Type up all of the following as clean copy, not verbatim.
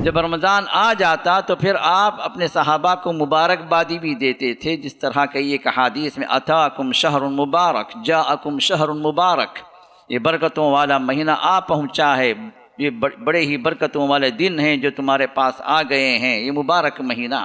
جب رمضان آ جاتا تو پھر آپ اپنے صحابہ کو مبارکبادی بھی دیتے تھے، جس طرح کہ ایک حدیث میں اتاکم شہر مبارک جاءکم شہر مبارک، یہ برکتوں والا مہینہ آ پہنچا ہے، یہ بڑے ہی برکتوں والے دن ہیں جو تمہارے پاس آ گئے ہیں، یہ مبارک مہینہ۔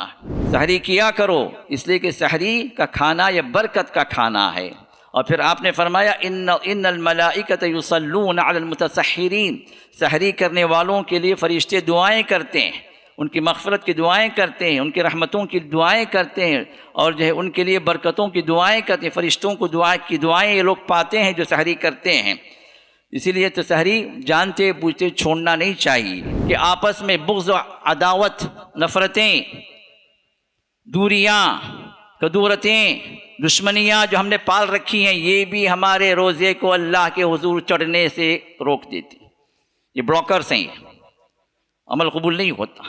سحری کیا کرو، اس لیے کہ سحری کا کھانا یہ برکت کا کھانا ہے۔ اور پھر آپ نے فرمایا ان الملائکۃ یصلون علی المتسحرین، سحری کرنے والوں کے لیے فرشتے دعائیں کرتے ہیں، ان کی مغفرت کی دعائیں کرتے ہیں، ان کی رحمتوں کی دعائیں کرتے ہیں، اور جو ہے ان کے لیے برکتوں کی دعائیں کرتے ہیں۔ فرشتوں کو کی دعائیں یہ لوگ پاتے ہیں جو سحری کرتے ہیں۔ اسی لیے تو سحری جانتے بوجھتے چھوڑنا نہیں چاہیے کہ آپس میں بغض و عداوت، نفرتیں، دوریاں، کدورتیں، دشمنیاں جو ہم نے پال رکھی ہیں، یہ بھی ہمارے روزے کو اللہ کے حضور چڑھنے سے روک دیتی۔ یہ بلاکرز ہیں، یہ عمل قبول نہیں ہوتا،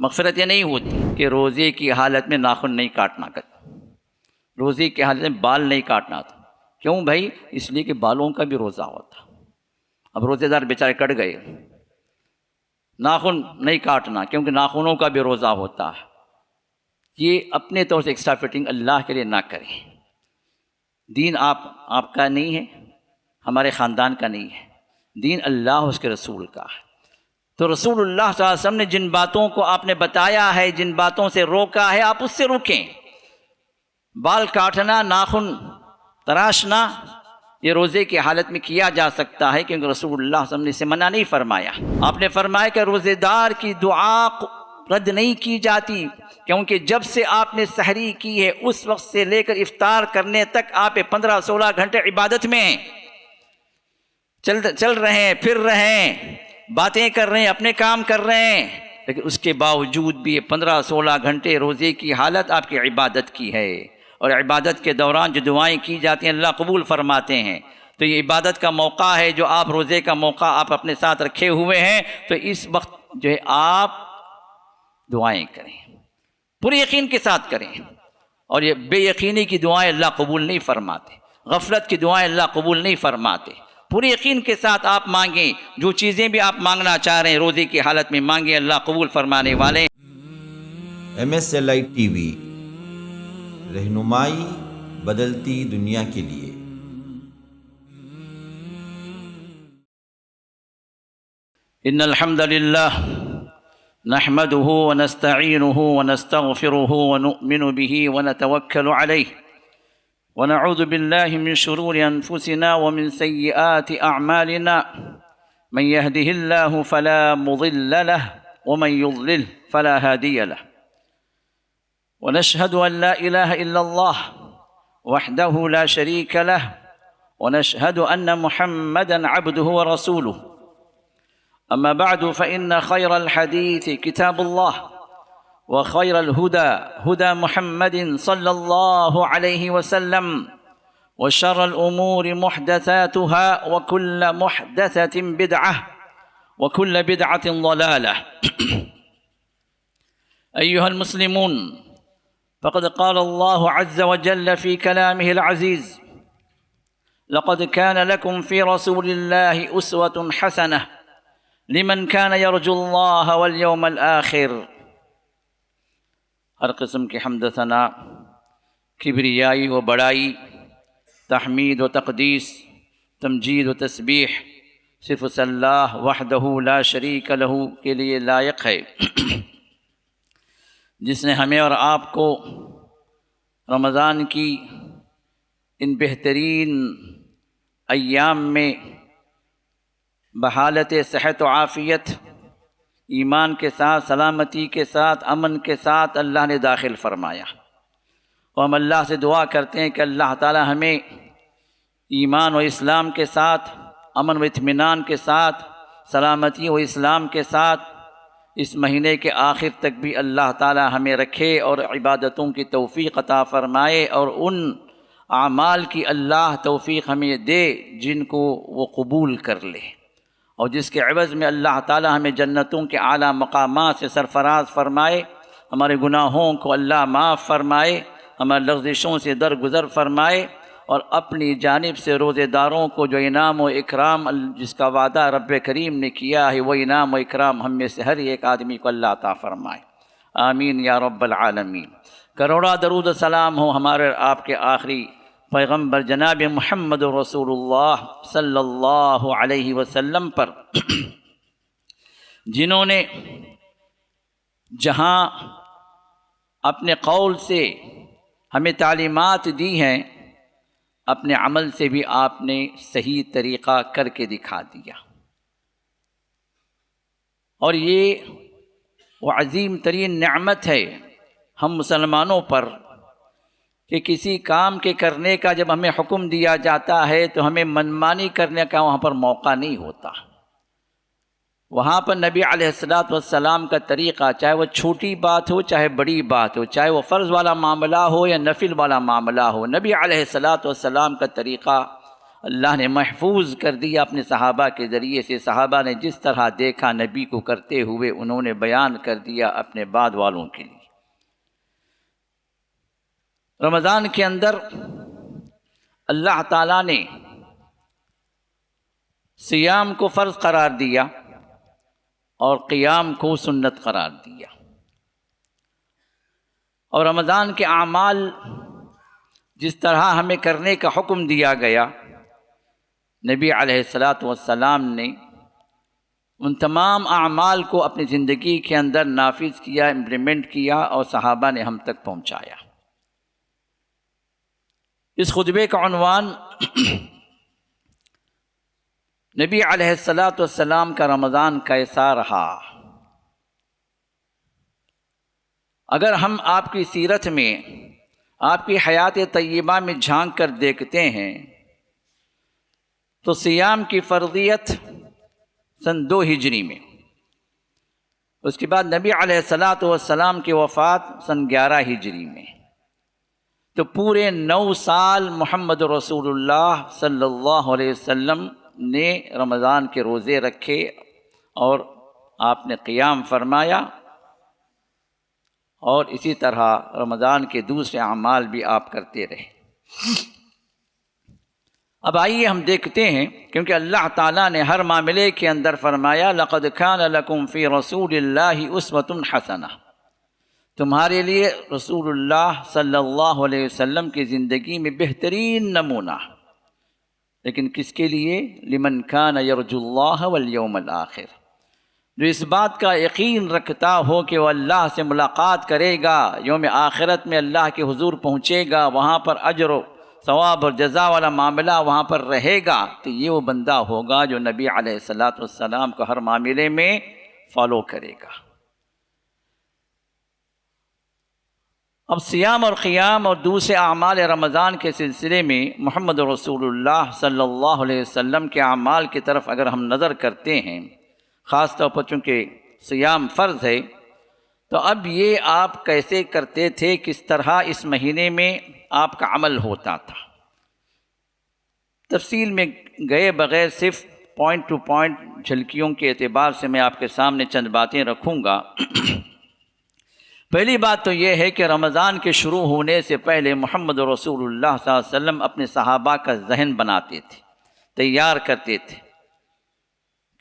مغفرت یہ نہیں ہوتی کہ روزے کی حالت میں ناخن نہیں کاٹنا کرتا، روزے کی حالت میں بال نہیں کاٹنا تھا۔ کیوں بھائی؟ اس لیے کہ بالوں کا بھی روزہ ہوتا۔ اب روزے دار بیچارے کٹ گئے، ناخن نہیں کاٹنا کیونکہ ناخنوں کا بھی روزہ ہوتا ہے۔ یہ اپنے طور سے ایکسٹرا فٹنگ اللہ کے لیے نہ کریں۔ دین آپ کا نہیں ہے، ہمارے خاندان کا نہیں ہے، دین اللہ اس کے رسول کا ہے۔ تو رسول اللہ صلی اللہ علیہ وسلم نے جن باتوں کو آپ نے بتایا ہے، جن باتوں سے روکا ہے، آپ اس سے رکیں۔ بال کاٹنا، ناخن تراشنا، یہ روزے کی حالت میں کیا جا سکتا ہے کیونکہ رسول اللہ صلی اللہ علیہ وسلم نے اسے منع نہیں فرمایا۔ آپ نے فرمایا کہ روزے دار کی دعا رد نہیں کی جاتی، کیونکہ جب سے آپ نے سحری کی ہے اس وقت سے لے کر افطار کرنے تک آپ 15-16 گھنٹے عبادت میں ہیں، چل رہے ہیں، پھر رہے ہیں، باتیں کر رہے ہیں، اپنے کام کر رہے ہیں، لیکن اس کے باوجود بھی یہ 15-16 گھنٹے روزے کی حالت آپ کی عبادت کی ہے، اور عبادت کے دوران جو دعائیں کی جاتی ہیں اللہ قبول فرماتے ہیں۔ تو یہ عبادت کا موقع ہے جو آپ روزے کا موقع آپ اپنے ساتھ رکھے ہوئے ہیں، تو اس وقت جو ہے آپ دعائیں کریں، پورے یقین کے ساتھ کریں۔ اور یہ بے یقینی کی دعائیں اللہ قبول نہیں فرماتے، غفلت کی دعائیں اللہ قبول نہیں فرماتے۔ پورے یقین کے ساتھ آپ مانگیں، جو چیزیں بھی آپ مانگنا چاہ رہے ہیں روزے کی حالت میں مانگیں، اللہ قبول فرمانے والے۔ MSLI TV، رہنمائی بدلتی دنیا کے لیے۔ ان الحمد للہ نحمده ونستعینه ونستغفره ونؤمن به ونتوکل علیہ ونعوذ باللہ من شرور انفسنا ومن سیئات اعمالنا من يهده الله فلا مضل له ومن يضلل فلا هادي له ونشهد ان لا اله الا الله وحده لا شريك له ونشهد ان محمدا عبده ورسوله أما بعد فإن خير الحديث كتاب الله وخير الهدى هدى محمد صلى الله عليه وسلم وشر الأمور محدثاتها وكل محدثة بدعة وكل بدعة ضلالة أيها المسلمون، فقد قال الله عز وجل في كلامه العزيز: لقد كان لكم في رسول الله أسوة حسنة لمن كان يرجو الله واليوم الآخر۔ ہر قسم کی حمد و ثنا، کبریائی و بڑائی، تحمید و تقدیس، تمجید و تسبیح صرف اس اللہ وحدہ لا شریک لہ کے لیے لائق ہے، جس نے ہمیں اور آپ کو رمضان کی ان بہترین ایام میں بحالت صحت و عافیت، ایمان کے ساتھ، سلامتی کے ساتھ، امن کے ساتھ اللہ نے داخل فرمایا۔ اور ہم اللہ سے دعا کرتے ہیں کہ اللہ تعالی ہمیں ایمان و اسلام کے ساتھ، امن و اطمینان کے ساتھ، سلامتی و اسلام کے ساتھ اس مہینے کے آخر تک بھی اللہ تعالی ہمیں رکھے اور عبادتوں کی توفیق عطا فرمائے، اور ان اعمال کی اللہ توفیق ہمیں دے جن کو وہ قبول کر لے، اور جس کے عوض میں اللہ تعالی ہمیں جنتوں کے اعلیٰ مقامات سے سرفراز فرمائے، ہمارے گناہوں کو اللہ معاف فرمائے، ہمارے لغزشوں سے درگزر فرمائے، اور اپنی جانب سے روزے داروں کو جو انعام و اکرام جس کا وعدہ رب کریم نے کیا ہے وہ انعام و اکرام ہم میں سے ہر ایک آدمی کو اللہ عطا فرمائے، آمین یا رب العالمین۔ کروڑا درود و سلام ہو ہمارے آپ کے آخری پیغمبر جناب محمد رسول اللہ صلی اللہ علیہ وسلم پر، جنہوں نے جہاں اپنے قول سے ہمیں تعلیمات دی ہیں، اپنے عمل سے بھی آپ نے صحیح طریقہ کر کے دکھا دیا، اور یہ وہ عظیم ترین نعمت ہے ہم مسلمانوں پر کہ کسی کام کے کرنے کا جب ہمیں حکم دیا جاتا ہے تو ہمیں منمانی کرنے کا وہاں پر موقع نہیں ہوتا۔ وہاں پر نبی علیہ السلام کا طریقہ، چاہے وہ چھوٹی بات ہو چاہے بڑی بات ہو، چاہے وہ فرض والا معاملہ ہو یا نفل والا معاملہ ہو، نبی علیہ السلام کا طریقہ اللہ نے محفوظ کر دیا اپنے صحابہ کے ذریعے سے۔ صحابہ نے جس طرح دیکھا نبی کو کرتے ہوئے انہوں نے بیان کر دیا اپنے بعد والوں کے لیے۔ رمضان کے اندر اللہ تعالیٰ نے صیام کو فرض قرار دیا اور قیام کو سنت قرار دیا، اور رمضان کے اعمال جس طرح ہمیں کرنے کا حکم دیا گیا، نبی علیہ السلام نے ان تمام اعمال کو اپنی زندگی کے اندر نافذ کیا، امپلیمنٹ کیا، اور صحابہ نے ہم تک پہنچایا۔ اس خطبے کا عنوان نبی علیہ السلام کا رمضان کیسا رہا۔ اگر ہم آپ کی سیرت میں، آپ کی حیات طیبہ میں جھانک کر دیکھتے ہیں تو صیام کی فرضیت سن 2 ہجری میں، اس کے بعد نبی علیہ السلام کی وفات سن 11 ہجری میں، تو پورے 9 سال محمد رسول اللہ صلی اللہ علیہ وسلم نے رمضان کے روزے رکھے اور آپ نے قیام فرمایا، اور اسی طرح رمضان کے دوسرے اعمال بھی آپ کرتے رہے۔ اب آئیے ہم دیکھتے ہیں، کیونکہ اللہ تعالیٰ نے ہر معاملے کے اندر فرمایا لَقَدْ كَانَ لَكُمْ فِي رَسُولِ اللَّهِ أُسْوَةٌ حَسَنَةٌ، تمہارے لیے رسول اللہ صلی اللہ علیہ وسلم کی زندگی میں بہترین نمونہ، لیکن کس کے لیے؟ لمن کان یرجو اللہ والیوم الآخر، جو اس بات کا یقین رکھتا ہو کہ وہ اللہ سے ملاقات کرے گا، یوم آخرت میں اللہ کے حضور پہنچے گا، وہاں پر اجر و ثواب اور جزا والا معاملہ وہاں پر رہے گا، تو یہ وہ بندہ ہوگا جو نبی علیہ السلام کو ہر معاملے میں فالو کرے گا۔ اب صیام اور قیام اور دوسرے اعمال رمضان کے سلسلے میں محمد رسول اللہ صلی اللہ علیہ وسلم کے اعمال کی طرف اگر ہم نظر کرتے ہیں، خاص طور پر چونکہ صیام فرض ہے، تو اب یہ آپ کیسے کرتے تھے، کس طرح اس مہینے میں آپ کا عمل ہوتا تھا، تفصیل میں گئے بغیر صرف پوائنٹ ٹو پوائنٹ جھلکیوں کے اعتبار سے میں آپ کے سامنے چند باتیں رکھوں گا۔ پہلی بات تو یہ ہے کہ رمضان کے شروع ہونے سے پہلے محمد رسول اللہ صلی اللہ علیہ وسلم اپنے صحابہ کا ذہن بناتے تھے، تیار کرتے تھے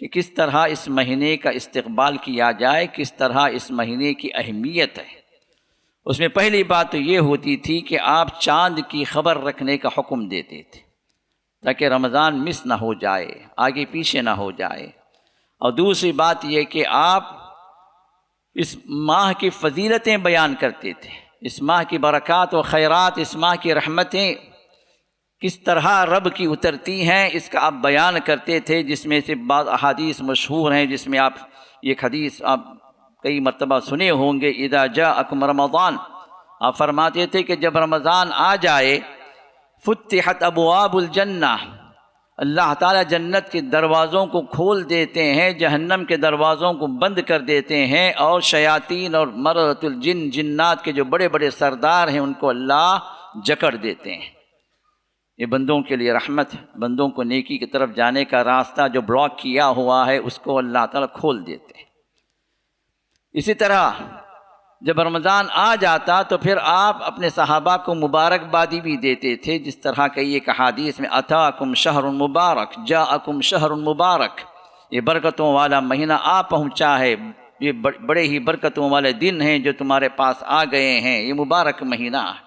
کہ کس طرح اس مہینے کا استقبال کیا جائے، کس طرح اس مہینے کی اہمیت ہے۔ اس میں پہلی بات تو یہ ہوتی تھی کہ آپ چاند کی خبر رکھنے کا حکم دیتے تھے تاکہ رمضان مس نہ ہو جائے، آگے پیچھے نہ ہو جائے، اور دوسری بات یہ کہ آپ اس ماہ کی فضیلتیں بیان کرتے تھے، اس ماہ کی برکات و خیرات، اس ماہ کی رحمتیں کس طرح رب کی اترتی ہیں، اس کا آپ بیان کرتے تھے، جس میں سے بعض احادیث مشہور ہیں، جس میں آپ ایک حدیث آپ کئی مرتبہ سنے ہوں گے، اذا جاءکم رمضان، آپ فرماتے تھے کہ جب رمضان آ جائے فتحت ابواب الجنہ، اللہ تعالیٰ جنت کے دروازوں کو کھول دیتے ہیں، جہنم کے دروازوں کو بند کر دیتے ہیں، اور شیاطین اور مرضۃ الجن، جنات کے جو بڑے بڑے سردار ہیں ان کو اللہ جکڑ دیتے ہیں۔ یہ بندوں کے لیے رحمت ہے، بندوں کو نیکی کی طرف جانے کا راستہ جو بلاک کیا ہوا ہے اس کو اللہ تعالیٰ کھول دیتے ہیں۔ اسی طرح جب رمضان آ جاتا تو پھر آپ اپنے صحابہ کو مبارکبادی بھی دیتے تھے، جس طرح کہ ایک حدیث میں اتاکم شہر مبارک جاءکم شہر مبارک، یہ برکتوں والا مہینہ آ پہنچا ہے، یہ بڑے ہی برکتوں والے دن ہیں جو تمہارے پاس آ گئے ہیں، یہ مبارک مہینہ ہے۔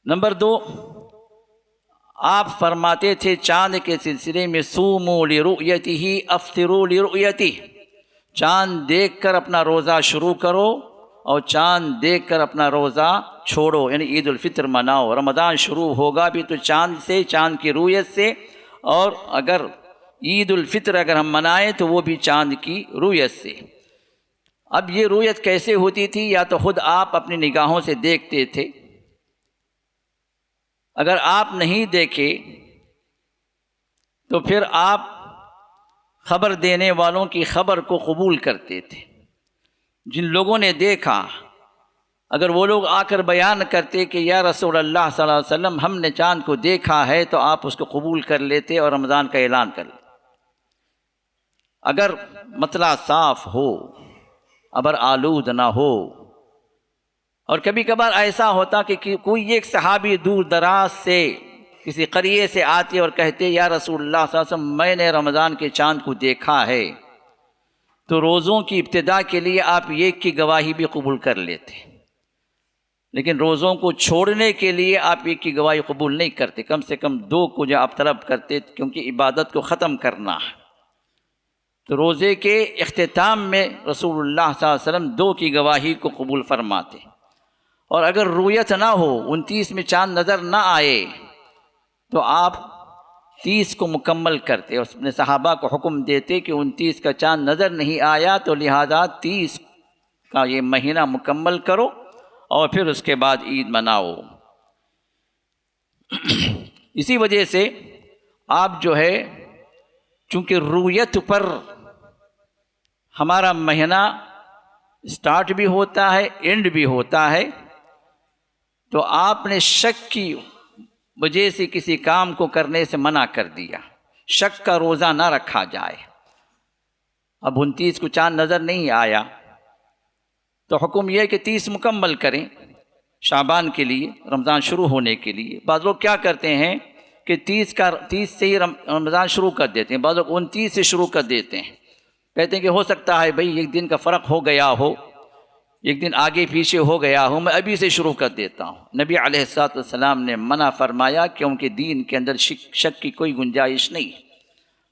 نمبر 2، آپ فرماتے تھے چاند کے سلسلے میں سوموا لرؤیتہ افطروا لرؤیتہ، چاند دیکھ کر اپنا روزہ شروع کرو اور چاند دیکھ کر اپنا روزہ چھوڑو، یعنی عید الفطر مناؤ۔ رمضان شروع ہوگا بھی تو چاند سے، چاند کی رویت سے، اور اگر عید الفطر اگر ہم منائیں تو وہ بھی چاند کی رویت سے۔ اب یہ رویت کیسے ہوتی تھی؟ یا تو خود آپ اپنی نگاہوں سے دیکھتے تھے، اگر آپ نہیں دیکھے تو پھر آپ خبر دینے والوں کی خبر کو قبول کرتے تھے۔ جن لوگوں نے دیکھا، اگر وہ لوگ آ کر بیان کرتے کہ یا رسول اللہ صلی اللہ علیہ وسلم ہم نے چاند کو دیکھا ہے، تو آپ اس کو قبول کر لیتے اور رمضان کا اعلان کر لیتے۔ اگر مسئلہ صاف ہو، ابر آلود نہ ہو، اور کبھی کبھار ایسا ہوتا کہ کوئی ایک صحابی دور دراز سے کسی قریے سے آتے اور کہتے یا رسول اللہ صلی اللہ علیہ وسلم میں نے رمضان کے چاند کو دیکھا ہے، تو روزوں کی ابتدا کے لیے آپ ایک کی گواہی بھی قبول کر لیتے، لیکن روزوں کو چھوڑنے کے لیے آپ ایک کی گواہی قبول نہیں کرتے، کم سے کم 2 کو جو آپ طلب کرتے، کیونکہ عبادت کو ختم کرنا ہے۔ تو روزے کے اختتام میں رسول اللہ صلی اللہ علیہ وسلم 2 کی گواہی کو قبول فرماتے، اور اگر رویت نہ ہو، 29 میں چاند نظر نہ آئے، تو آپ 30 کو مکمل کرتے اور اپنے صحابہ کو حکم دیتے کہ 29 کا چاند نظر نہیں آیا تو لہذا 30 کا یہ مہینہ مکمل کرو اور پھر اس کے بعد عید مناؤ۔ اسی وجہ سے آپ جو ہے، چونکہ رویت پر ہمارا مہینہ سٹارٹ بھی ہوتا ہے، اینڈ بھی ہوتا ہے، تو آپ نے شک کی وجہ سے کسی کام کو کرنے سے منع کر دیا، شک کا روزہ نہ رکھا جائے۔ اب 29 کو چاند نظر نہیں آیا تو حکم یہ ہے کہ 30 مکمل کریں شعبان کے لیے، رمضان شروع ہونے کے لیے۔ بعض لوگ کیا کرتے ہیں کہ 30 سے ہی رمضان شروع کر دیتے ہیں، بعض لوگ 29 سے شروع کر دیتے ہیں، کہتے ہیں کہ ہو سکتا ہے بھئی ایک دن کا فرق ہو گیا ہو، ایک دن آگے پیچھے ہو گیا ہوں، میں ابھی سے شروع کر دیتا ہوں۔ نبی علیہ السلام نے منع فرمایا، کیونکہ دین کے اندر شک کی کوئی گنجائش نہیں۔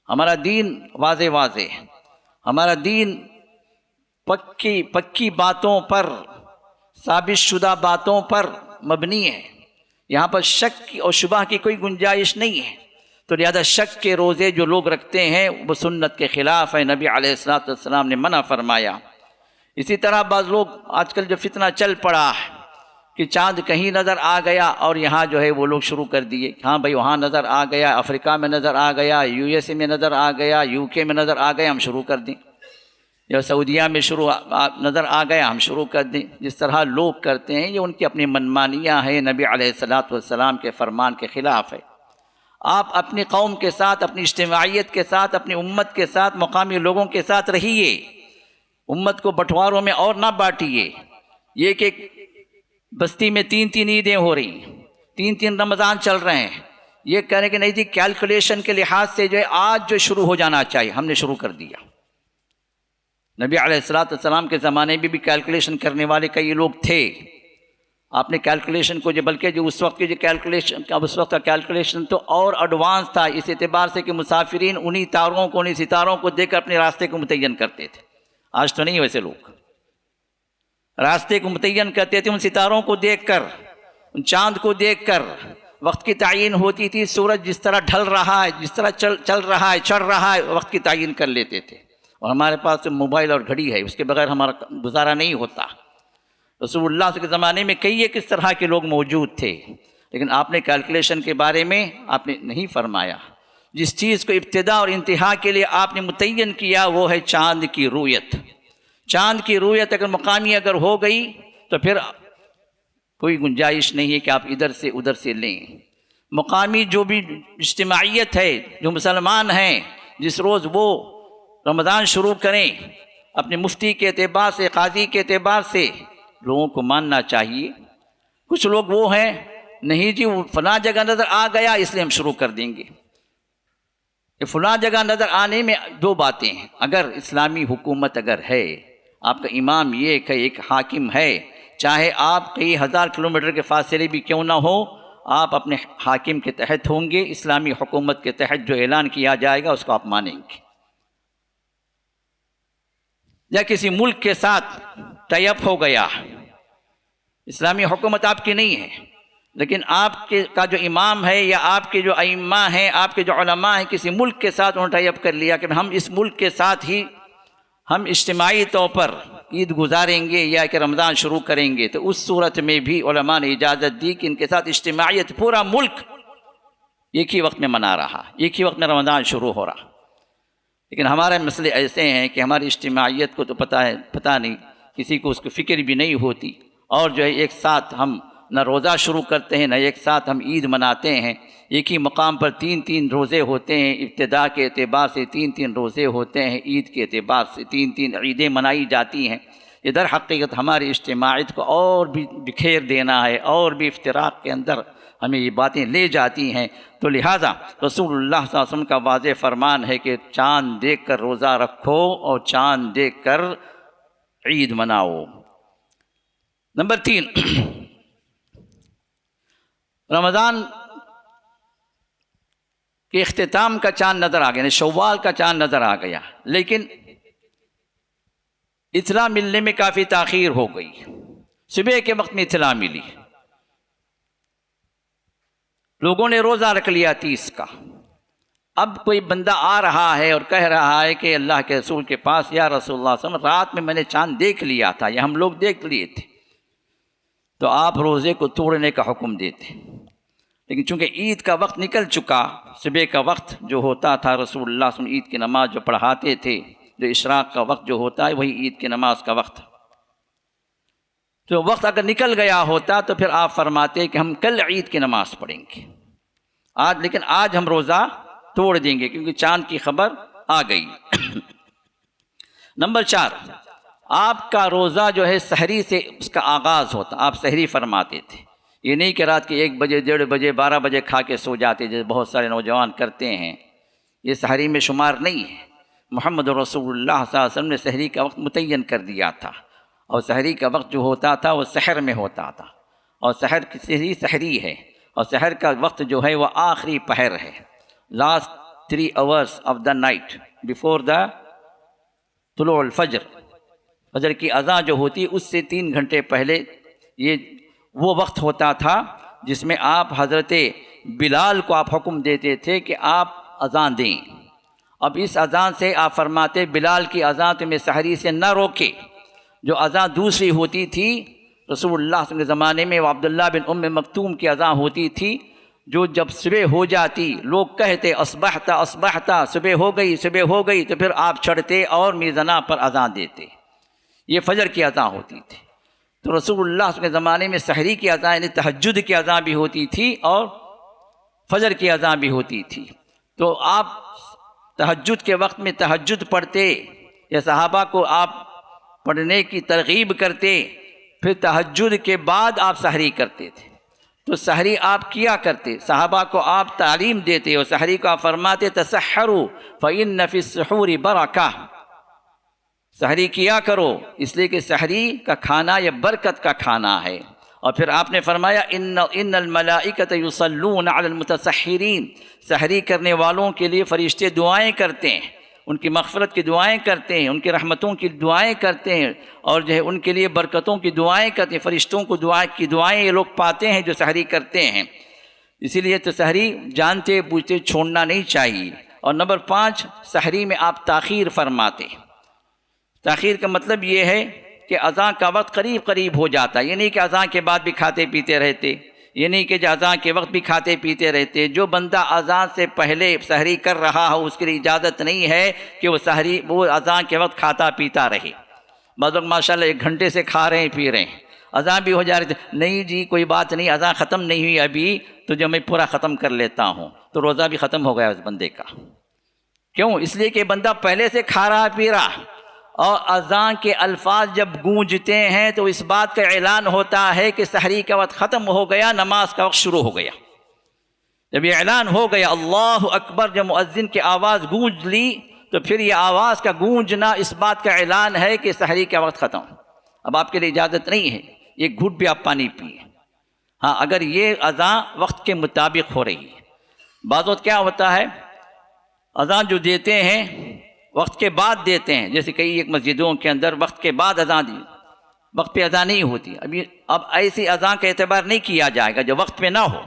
ہمارا دین واضح ہے، ہمارا دین پکی باتوں پر، ثابت شدہ باتوں پر مبنی ہے، یہاں پر شک اور شبہ کی کوئی گنجائش نہیں ہے۔ تو لہذا شک کے روزے جو لوگ رکھتے ہیں وہ سنت کے خلاف ہے، نبی علیہ السلام نے منع فرمایا۔ اسی طرح بعض لوگ آج کل جو فتنہ چل پڑا ہے کہ چاند کہیں نظر آ گیا اور یہاں جو ہے وہ لوگ شروع کر دیے، ہاں بھائی وہاں نظر آ گیا، افریقہ میں نظر آ گیا، USA میں نظر آ گیا، UK میں نظر آ گیا، ہم شروع کر دیں، یا سعودیہ میں نظر آ گیا، ہم شروع کر دیں۔ جس طرح لوگ کرتے ہیں یہ ان کی اپنی منمانیاں ہیں، نبی علیہ السلام کے فرمان کے خلاف ہے۔ آپ اپنی قوم کے ساتھ، اپنی اجتماعیت کے ساتھ، اپنی امت کے ساتھ، مقامی لوگوں کے ساتھ رہیے، امت کو بٹواروں میں اور نہ بانٹیے۔ یہ کہ بستی میں 3 عیدیں ہو رہی ہیں، 3 رمضان چل رہے ہیں، یہ کہہ رہے کہ نہیں جی کیلکولیشن کے لحاظ سے جو ہے آج جو شروع ہو جانا چاہیے، ہم نے شروع کر دیا۔ نبی علیہ السلام کے زمانے میں بھی کیلکولیشن کرنے والے کئی لوگ تھے، آپ نے کیلکولیشن کو بلکہ جو اس وقت کی جو کیلکولیشن، اس وقت کا کیلکولیشن تو اور ایڈوانس تھا، اس اعتبار سے کہ مسافرین انہی تاروں کو، انہی ستاروں کو دیکھ کر اپنے راستے کو متعین کرتے تھے۔ آج تو نہیں ویسے لوگ راستے کو متعین کرتے تھے ان ستاروں کو دیکھ کر، ان چاند کو دیکھ کر۔ وقت کی تعین ہوتی تھی، سورج جس طرح ڈھل رہا ہے، جس طرح چل رہا ہے، چڑھ رہا ہے، وقت کی تعین کر لیتے تھے۔ اور ہمارے پاس موبائل اور گھڑی ہے، اس کے بغیر ہمارا گزارا نہیں ہوتا۔ رسول اللہ کے زمانے میں کئی ایک اس طرح کے لوگ موجود تھے، لیکن آپ نے کیلکولیشن کے بارے میں آپ نے نہیں فرمایا۔ جس چیز کو ابتدا اور انتہا کے لیے آپ نے متعین کیا وہ ہے چاند کی رویت۔ چاند کی رویت اگر مقامی اگر ہو گئی تو پھر کوئی گنجائش نہیں ہے کہ آپ ادھر سے ادھر سے لیں۔ مقامی جو بھی اجتماعیت ہے، جو مسلمان ہیں، جس روز وہ رمضان شروع کریں اپنے مفتی کے اعتبار سے، قاضی کے اعتبار سے لوگوں کو ماننا چاہیے۔ کچھ لوگ وہ ہیں نہیں جی وہ فلاں جگہ نظر آ گیا اس لیے ہم شروع کر دیں گے۔ کہ فلاں جگہ نظر آنے میں دو باتیں ہیں، اگر اسلامی حکومت اگر ہے، آپ کا امام یہ کہ ایک حاکم ہے، چاہے آپ کئی ہزار کلومیٹر کے فاصلے بھی کیوں نہ ہو، آپ اپنے حاکم کے تحت ہوں گے، اسلامی حکومت کے تحت جو اعلان کیا جائے گا اس کو آپ مانیں گے۔ یا کسی ملک کے ساتھ ٹائی اپ ہو گیا، اسلامی حکومت آپ کی نہیں ہے، لیکن آپ کے کا جو امام ہے یا آپ کے جو ائمہ ہیں، آپ کے جو علماء ہیں، کسی ملک کے ساتھ انہوں نے ٹائی اپ کر لیا کہ ہم اس ملک کے ساتھ ہی ہم اجتماعی طور پر عید گزاریں گے یا کہ رمضان شروع کریں گے، تو اس صورت میں بھی علماء نے اجازت دی کہ ان کے ساتھ اجتماعیت پورا ملک ایک ہی وقت میں منا رہا، ایک ہی وقت میں رمضان شروع ہو رہا۔ لیکن ہمارے مسئلے ایسے ہیں کہ ہماری اجتماعیت کو تو پتہ نہیں، کسی کو اس کی فکر بھی نہیں ہوتی، اور جو ہے ایک ساتھ ہم نہ روزہ شروع کرتے ہیں، نہ ایک ساتھ ہم عید مناتے ہیں۔ ایک ہی مقام پر تین تین روزے ہوتے ہیں، ابتدا کے اعتبار سے تین تین روزے ہوتے ہیں، عید کے اعتبار سے تین تین عیدیں منائی جاتی ہیں۔ یہ در حقیقت ہماری اجتماعیت کو اور بھی بکھیر دینا ہے، اور بھی افتراق کے اندر ہمیں یہ باتیں لے جاتی ہیں۔ تو لہٰذا رسول اللہ صلی اللہ علیہ وسلم کا واضح فرمان ہے کہ چاند دیکھ کر روزہ رکھو اور چاند دیکھ کر عید مناؤ۔ نمبر 3، رمضان کے اختتام کا چاند نظر آ گیا، یعنی شوال کا چاند نظر آ گیا، لیکن اطلاع ملنے میں کافی تاخیر ہو گئی۔ صبح کے وقت میں اطلاع ملی، لوگوں نے روزہ رکھ لیا 30 کا۔ اب کوئی بندہ آ رہا ہے اور کہہ رہا ہے کہ اللہ کے رسول کے پاس، یا رسول اللہ صلی اللہ علیہ وسلم رات میں نے چاند دیکھ لیا تھا، یا ہم لوگ دیکھ لیے تھے، تو آپ روزے کو توڑنے کا حکم دیتے۔ لیکن چونکہ عید کا وقت نکل چکا، صبح کا وقت جو ہوتا تھا رسول اللہ صلی اللہ علیہ وسلم عید کی نماز جو پڑھاتے تھے، جو اشراق کا وقت جو ہوتا ہے وہی عید کی نماز کا وقت، تو وقت اگر نکل گیا ہوتا تو پھر آپ فرماتے کہ ہم کل عید کی نماز پڑھیں گے، لیکن آج ہم روزہ توڑ دیں گے کیونکہ چاند کی خبر آ گئی۔ نمبر 4، آپ کا روزہ جو ہے سحری سے اس کا آغاز ہوتا، آپ سحری فرماتے تھے، یہ نہیں کہ رات کے 1 بجے 1:30 بجے 12 بجے کھا کے سو جاتے جیسے بہت سارے نوجوان کرتے ہیں، یہ سحری میں شمار نہیں ہے۔ محمد رسول اللہ صلی اللہ علیہ وسلم نے سحری کا وقت متعین کر دیا تھا، اور سحری کا وقت جو ہوتا تھا وہ سحر میں ہوتا تھا، اور سحر کی سحری ہے، اور سحر کا وقت جو ہے وہ آخری پہر ہے، last 3 hours of the night before the طلوع الفجر، فجر کی اذان جو ہوتی اس سے 3 گھنٹے پہلے یہ وہ وقت ہوتا تھا جس میں آپ حضرت بلال کو آپ حکم دیتے تھے کہ آپ اذان دیں۔ اب اس اذان سے آپ فرماتے بلال کی اذان تمہیں سحری سے نہ روکے۔ جو اذان دوسری ہوتی تھی رسول اللہ صلی اللہ علیہ وسلم کے زمانے میں، وہ عبداللہ بن ام مکتوم کی اذان ہوتی تھی، جو جب صبح ہو جاتی لوگ کہتے اصبحت اصبحت، صبح ہو گئی، تو پھر آپ چڑھتے اور میزنا پر اذان دیتے، یہ فجر کی اذان ہوتی تھی۔ تو رسول اللہ صلی اللہ علیہ وسلم کے زمانے میں سحری کی اذان یعنی تہجد کی اذان بھی ہوتی تھی اور فجر کی اذان بھی ہوتی تھی۔ تو آپ تہجد کے وقت میں تہجد پڑھتے، یا صحابہ کو آپ پڑھنے کی ترغیب کرتے، پھر تہجد کے بعد آپ سحری کرتے تھے۔ تو سحری آپ کیا کرتے، صحابہ کو آپ تعلیم دیتے، اور سحری کو آپ فرماتے تسحروا فإن فی السحور برکہ، سحری کیا کرو اس لیے کہ سحری کا کھانا یہ برکت کا کھانا ہے۔ اور پھر آپ نے فرمایا ان الملائکۃ یصلون علی المتسحرین، سحری کرنے والوں کے لیے فرشتے دعائیں کرتے ہیں، ان کی مغفرت کی دعائیں کرتے ہیں، ان کی رحمتوں کی دعائیں کرتے ہیں، اور جو ہے ان کے لیے برکتوں کی دعائیں کرتے ہیں، فرشتوں کو دعائیں یہ لوگ پاتے ہیں جو سحری کرتے ہیں۔ اسی لیے تو سحری جانتے بوجھتے چھوڑنا نہیں چاہیے۔ اور نمبر 5، سحری میں آپ تاخیر فرماتے۔ تاخیر کا مطلب یہ ہے کہ اذان کا وقت قریب ہو جاتا ہے، یہ نہیں کہ اذان کے بعد بھی کھاتے پیتے رہتے، یہ نہیں کہ اذان کے وقت بھی کھاتے پیتے رہتے۔ جو بندہ اذان سے پہلے سحری کر رہا ہو اس کے لیے اجازت نہیں ہے کہ وہ اذان کے وقت کھاتا پیتا رہے۔ بعض لوگ ماشاءاللہ 1 گھنٹے سے کھا رہے ہیں پی رہے ہیں، اذان بھی ہو جا رہی تھی، نہیں جی کوئی بات نہیں، اذان ختم نہیں ہوئی ابھی تو جو میں پورا ختم کر لیتا ہوں، تو روزہ بھی ختم ہو گیا اس بندے کا۔ کیوں؟ اس لیے کہ بندہ پہلے سے کھا رہا پی رہا، اور اذان کے الفاظ جب گونجتے ہیں تو اس بات کا اعلان ہوتا ہے کہ سحری کا وقت ختم ہو گیا، نماز کا وقت شروع ہو گیا۔ جب یہ اعلان ہو گیا اللہ اکبر، جب مؤذن کی آواز گونج لی تو پھر یہ آواز کا گونجنا اس بات کا اعلان ہے کہ سحری کا وقت ختم۔ اب آپ کے لیے اجازت نہیں ہے ایک گھٹ بھی آپ پانی پیے، ہاں اگر یہ اذان وقت کے مطابق ہو رہی ہے۔ بعض وقت کیا ہوتا ہے اذان جو دیتے ہیں وقت کے بعد دیتے ہیں، جیسے کئی ایک مسجدوں کے اندر وقت کے بعد اذان دی، وقت پہ اذان نہیں ہوتی۔ اب ایسی اذان کا اعتبار نہیں کیا جائے گا جو وقت پہ نہ ہو۔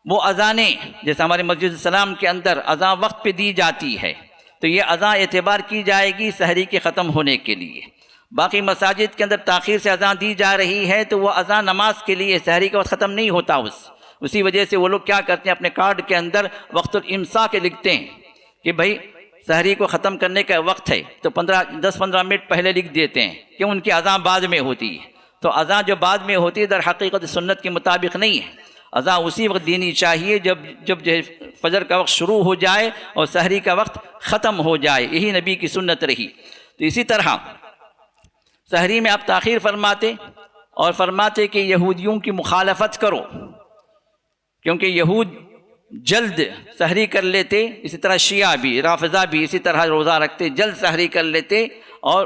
وہ اذانیں جیسے ہمارے مسجد السلام کے اندر اذان وقت پہ دی جاتی ہے تو یہ اذان اعتبار کی جائے گی سحری کے ختم ہونے کے لیے۔ باقی مساجد کے اندر تاخیر سے اذان دی جا رہی ہے تو وہ اذان نماز کے لیے، سحری کا وقت ختم نہیں ہوتا۔ اسی وجہ سے وہ لوگ کیا کرتے ہیں اپنے کارڈ کے اندر وقت الامساک لکھتے ہیں کہ بھائی سحری کو ختم کرنے کا وقت ہے، تو 10-15 منٹ پہلے لکھ دیتے ہیں کہ ان کی اذان بعد میں ہوتی ہے۔ تو اذان جو بعد میں ہوتی ہے در حقیقت سنت کے مطابق نہیں ہے، اذان اسی وقت دینی چاہیے جب جو فجر کا وقت شروع ہو جائے اور سحری کا وقت ختم ہو جائے، یہی نبی کی سنت رہی۔ تو اسی طرح سحری میں آپ تاخیر فرماتے اور فرماتے کہ یہودیوں کی مخالفت کرو، کیونکہ یہود جلد سحری کر لیتے، اسی طرح شیعہ بھی، رافضہ بھی اسی طرح روزہ رکھتے، جلد سحری کر لیتے اور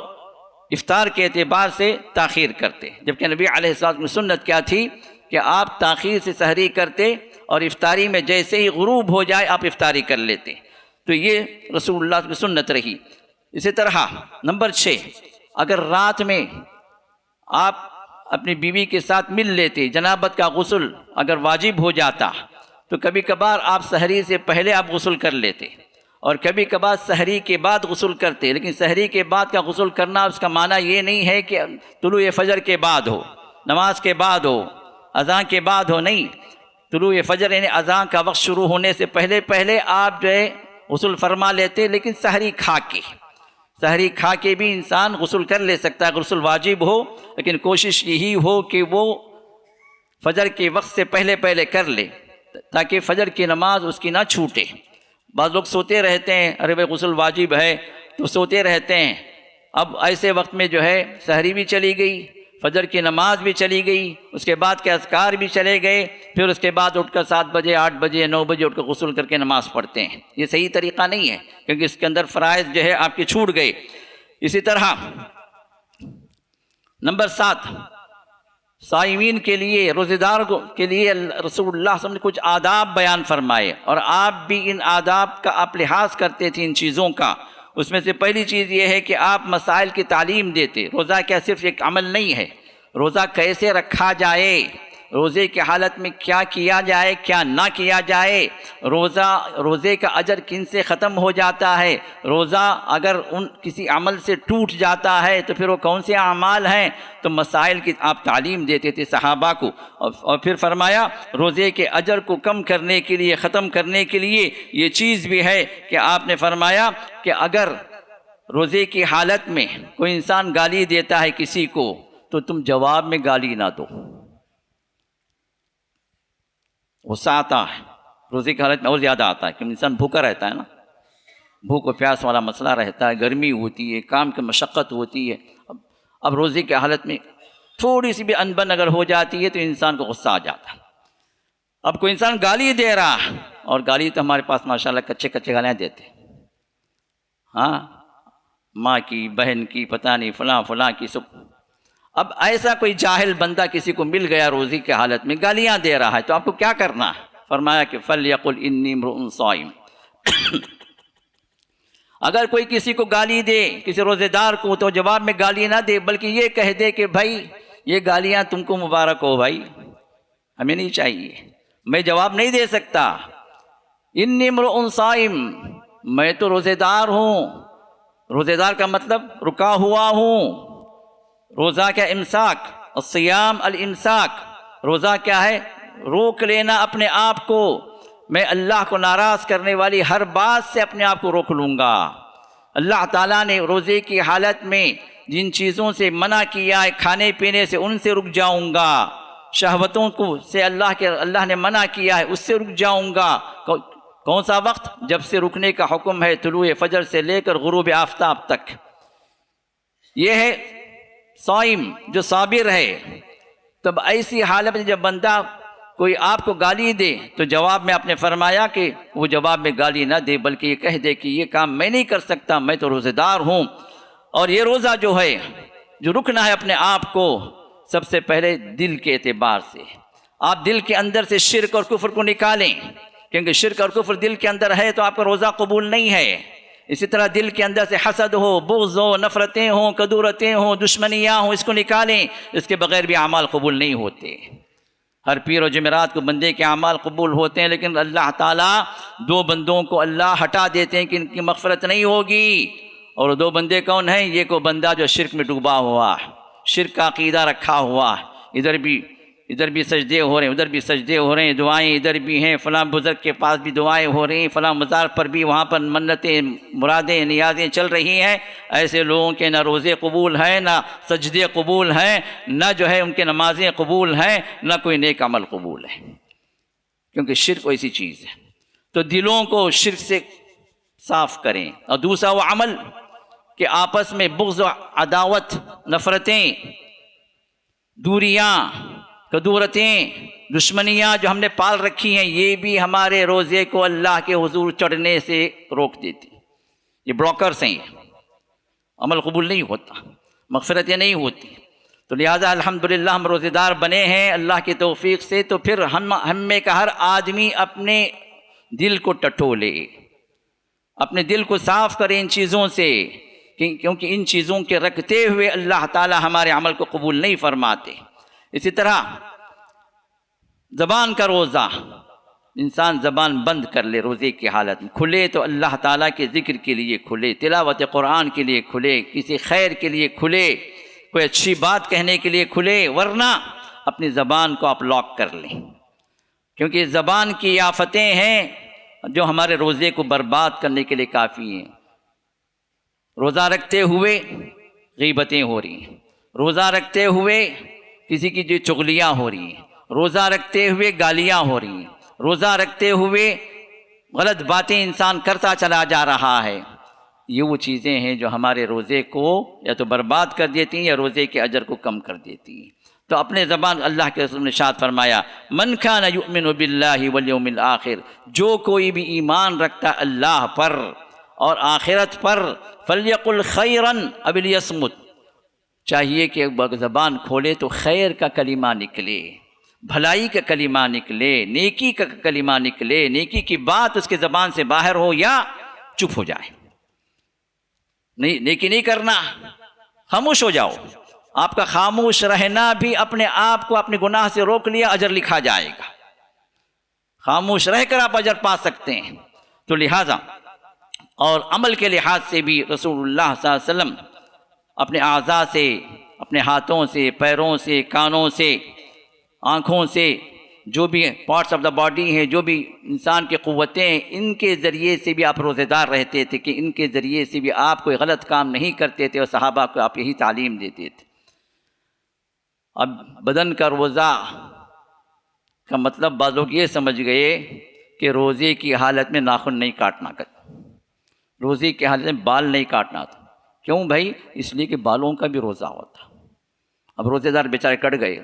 افطار کے اعتبار سے تاخیر کرتے، جبکہ نبی علیہ السلام کی سنت کیا تھی کہ آپ تاخیر سے سحری کرتے اور افطاری میں جیسے ہی غروب ہو جائے آپ افطاری کر لیتے۔ تو یہ رسول اللہ کی سنت رہی۔ اسی طرح نمبر 6، اگر رات میں آپ اپنی بیوی کے ساتھ مل لیتے، جنابت کا غسل اگر واجب ہو جاتا تو کبھی کبھار آپ سحری سے پہلے آپ غسل کر لیتے اور کبھی کبھار سحری کے بعد غسل کرتے، لیکن سحری کے بعد کا غسل کرنا اس کا معنی یہ نہیں ہے کہ طلوع فجر کے بعد ہو، نماز کے بعد ہو، اذان کے بعد ہو، نہیں، طلوع فجر یعنی اذان کا وقت شروع ہونے سے پہلے پہلے آپ جو ہے غسل فرما لیتے، لیکن سحری کھا کے بھی انسان غسل کر لے سکتا ہے، غسل واجب ہو لیکن کوشش یہی ہو کہ وہ فجر کے وقت سے پہلے پہلے کر لے تاکہ فجر کی نماز اس کی نہ چھوٹے۔ بعض لوگ سوتے رہتے ہیں، ارے بھائی غسل واجب ہے تو سوتے رہتے ہیں، اب ایسے وقت میں جو ہے سحری بھی چلی گئی، فجر کی نماز بھی چلی گئی، اس کے بعد کے اذکار بھی چلے گئے، پھر اس کے بعد اٹھ کر 7 بجے 8 بجے 9 بجے اٹھ کر غسل کر کے نماز پڑھتے ہیں۔ یہ صحیح طریقہ نہیں ہے کیونکہ اس کے اندر فرائض جو ہے آپ کے چھوٹ گئے۔ اسی طرح نمبر 7، صائمین کے لیے، روزے دار کے لیے رسول اللہ صلی اللہ علیہ وسلم نے کچھ آداب بیان فرمائے اور آپ بھی ان آداب کا آپ لحاظ کرتے تھے ان چیزوں کا۔ اس میں سے پہلی چیز یہ ہے کہ آپ مسائل کی تعلیم دیتے۔ روزہ کیا صرف ایک عمل نہیں ہے، روزہ کیسے رکھا جائے، روزے کی حالت میں کیا کیا جائے کیا نہ کیا جائے، روزے کا اجر کن سے ختم ہو جاتا ہے، روزہ اگر کسی عمل سے ٹوٹ جاتا ہے تو پھر وہ کون سے اعمال ہیں، تو مسائل کی آپ تعلیم دیتے تھے صحابہ کو۔ اور پھر فرمایا روزے کے اجر کو کم کرنے کے لیے، ختم کرنے کے لیے یہ چیز بھی ہے کہ آپ نے فرمایا کہ اگر روزے کی حالت میں کوئی انسان گالی دیتا ہے کسی کو تو تم جواب میں گالی نہ دو۔ غصہ آتا ہے روزے کی حالت میں اور زیادہ آتا ہے کہ انسان بھوکا رہتا ہے نا، بھوک و پیاس والا مسئلہ رہتا ہے، گرمی ہوتی ہے، کام کی مشقت ہوتی ہے۔ اب روزے کی حالت میں تھوڑی سی بھی انبن اگر ہو جاتی ہے تو انسان کو غصہ آ جاتا ہے۔ اب کوئی انسان گالی دے رہا ہے، اور گالی تو ہمارے پاس ماشاءاللہ کچے گالیاں دیتے، ہاں ماں کی، بہن کی، پتہ نہیں فلاں کی سب۔ اب ایسا کوئی جاہل بندہ کسی کو مل گیا روزے کی حالت میں گالیاں دے رہا ہے تو آپ کو کیا کرنا ہے؟ فرمایا کہ فَلْيَقُلْ إِنِّي امْرُؤٌ صَائِمٌ۔ اگر کوئی کسی کو گالی دے، کسی روزے دار کو، تو جواب میں گالی نہ دے بلکہ یہ کہہ دے کہ بھائی یہ گالیاں تم کو مبارک ہو، بھائی ہمیں نہیں چاہیے، میں جواب نہیں دے سکتا۔ إِنِّي امْرُؤٌ صَائِمٌ، میں تو روزے دار ہوں۔ روزے دار کا مطلب رکا ہوا ہوں۔ روزہ کیا؟ امساک، الصیام الامساک۔ روزہ کیا ہے؟ روک لینا اپنے آپ کو۔ میں اللہ کو ناراض کرنے والی ہر بات سے اپنے آپ کو روک لوں گا۔ اللہ تعالیٰ نے روزے کی حالت میں جن چیزوں سے منع کیا ہے کھانے پینے سے، ان سے رک جاؤں گا۔ شہوتوں کو سے اللہ نے منع کیا ہے، اس سے رک جاؤں گا۔ کون سا وقت؟ جب سے رکنے کا حکم ہے طلوع فجر سے لے کر غروب آفتاب تک۔ یہ ہے صائم جو صابر ہے۔ تب ایسی حالت میں جب بندہ کوئی آپ کو گالی دے تو جواب میں آپ نے فرمایا کہ وہ جواب میں گالی نہ دے، بلکہ یہ کہہ دے کہ یہ کام میں نہیں کر سکتا، میں تو روزہ دار ہوں۔ اور یہ روزہ جو ہے جو رکنا ہے اپنے آپ کو سب سے پہلے دل کے اعتبار سے، آپ دل کے اندر سے شرک اور کفر کو نکالیں، کیونکہ شرک اور کفر دل کے اندر ہے تو آپ کا روزہ قبول نہیں ہے۔ اسی طرح دل کے اندر سے حسد ہو، بغض ہو، نفرتیں ہوں، کدورتیں ہوں، دشمنیاں ہوں، اس کو نکالیں، اس کے بغیر بھی اعمال قبول نہیں ہوتے۔ ہر پیر و جمعرات کو بندے کے اعمال قبول ہوتے ہیں، لیکن اللہ تعالیٰ دو بندوں کو اللہ ہٹا دیتے ہیں کہ ان کی مغفرت نہیں ہوگی۔ اور دو بندے کون ہیں؟ یہ کو بندہ جو شرک میں ڈوبا ہوا، شرک کا عقیدہ رکھا ہوا، ادھر بھی سجدے ہو رہے ہیں، ادھر بھی سجدے ہو رہے ہیں، دعائیں ادھر بھی ہیں، فلاں بزرگ کے پاس بھی دعائیں ہو رہی ہیں، فلاں مزار پر بھی وہاں پر منتیں، مرادیں، نیازیں چل رہی ہیں۔ ایسے لوگوں کے نہ روزے قبول ہیں، نہ سجدے قبول ہیں، نہ جو ہے ان کے نمازیں قبول ہیں، نہ کوئی نیک عمل قبول ہے، کیونکہ شرک ایسی چیز ہے۔ تو دلوں کو شرک سے صاف کریں۔ اور دوسرا وہ عمل کہ آپس میں بغض و عداوت، نفرتیں، دوریاں، کدورتیں، دشمنیاں جو ہم نے پال رکھی ہیں، یہ بھی ہمارے روزے کو اللہ کے حضور چڑھنے سے روک دیتی۔ یہ بلاکرز ہیں، یہ عمل قبول نہیں ہوتا، مغفرتیں نہیں ہوتی۔ تو لہٰذا الحمدللہ ہم روزے دار بنے ہیں اللہ کی توفیق سے، تو پھر ہم میں کا ہر آدمی اپنے دل کو ٹٹولے، اپنے دل کو صاف کرے ان چیزوں سے، کیونکہ ان چیزوں کے رکھتے ہوئے اللہ تعالی ہمارے عمل کو قبول نہیں فرماتے۔ اسی طرح زبان کا روزہ، انسان زبان بند کر لے روزے کی حالت میں، کھلے تو اللہ تعالیٰ کے ذکر کے لیے کھلے، تلاوت قرآن کے لیے کھلے، کسی خیر کے لیے کھلے، کوئی اچھی بات کہنے کے لیے کھلے، ورنہ اپنی زبان کو آپ لاک کر لیں، کیونکہ زبان کی آفتیں ہیں جو ہمارے روزے کو برباد کرنے کے لیے کافی ہیں۔ روزہ رکھتے ہوئے غیبتیں ہو رہی ہیں، روزہ رکھتے ہوئے کسی کی جو چغلیاں ہو رہی ہیں، روزہ رکھتے ہوئے گالیاں ہو رہی ہیں، روزہ رکھتے ہوئے غلط باتیں انسان کرتا چلا جا رہا ہے۔ یہ وہ چیزیں ہیں جو ہمارے روزے کو یا تو برباد کر دیتی ہیں یا روزے کے اجر کو کم کر دیتی ہیں۔ تو اپنے زبان، اللہ کے رسول نے ارشاد فرمایا، من کان یؤمن باللہ والیوم الآخر، جو کوئی بھی ایمان رکھتا اللہ پر اور آخرت پر، فلیقل خیرا او لیصمت، چاہیے کہ زبان کھولے تو خیر کا کلمہ نکلے، بھلائی کا کلمہ نکلے، نیکی کا کلمہ نکلے، نیکی کی بات اس کے زبان سے باہر ہو یا چپ ہو جائے۔ نہیں، نیکی نہیں کرنا، خاموش ہو جاؤ۔ آپ کا خاموش رہنا بھی اپنے آپ کو اپنے گناہ سے روک لیا، اجر لکھا جائے گا۔ خاموش رہ کر آپ اجر پا سکتے ہیں۔ تو لہٰذا اور عمل کے لحاظ سے بھی رسول اللہ صلی اللہ علیہ وسلم اپنے اعضاء سے، اپنے ہاتھوں سے، پیروں سے، کانوں سے، آنکھوں سے، جو بھی پارٹس آف دا باڈی ہیں، جو بھی انسان کی قوتیں ہیں، ان کے ذریعے سے بھی آپ روزے دار رہتے تھے کہ ان کے ذریعے سے بھی آپ کوئی غلط کام نہیں کرتے تھے، اور صحابہ کو آپ یہی تعلیم دیتے تھے۔ اب بدن کا روزہ کا مطلب بعض لوگ یہ سمجھ گئے کہ روزے کی حالت میں ناخن نہیں کاٹنا، روزے کی حالت میں بال نہیں کاٹنا تھا۔ کیوں بھائی؟ اس لیے کہ بالوں کا بھی روزہ ہوتا۔ اب روزے دار بیچارے کٹ گئے،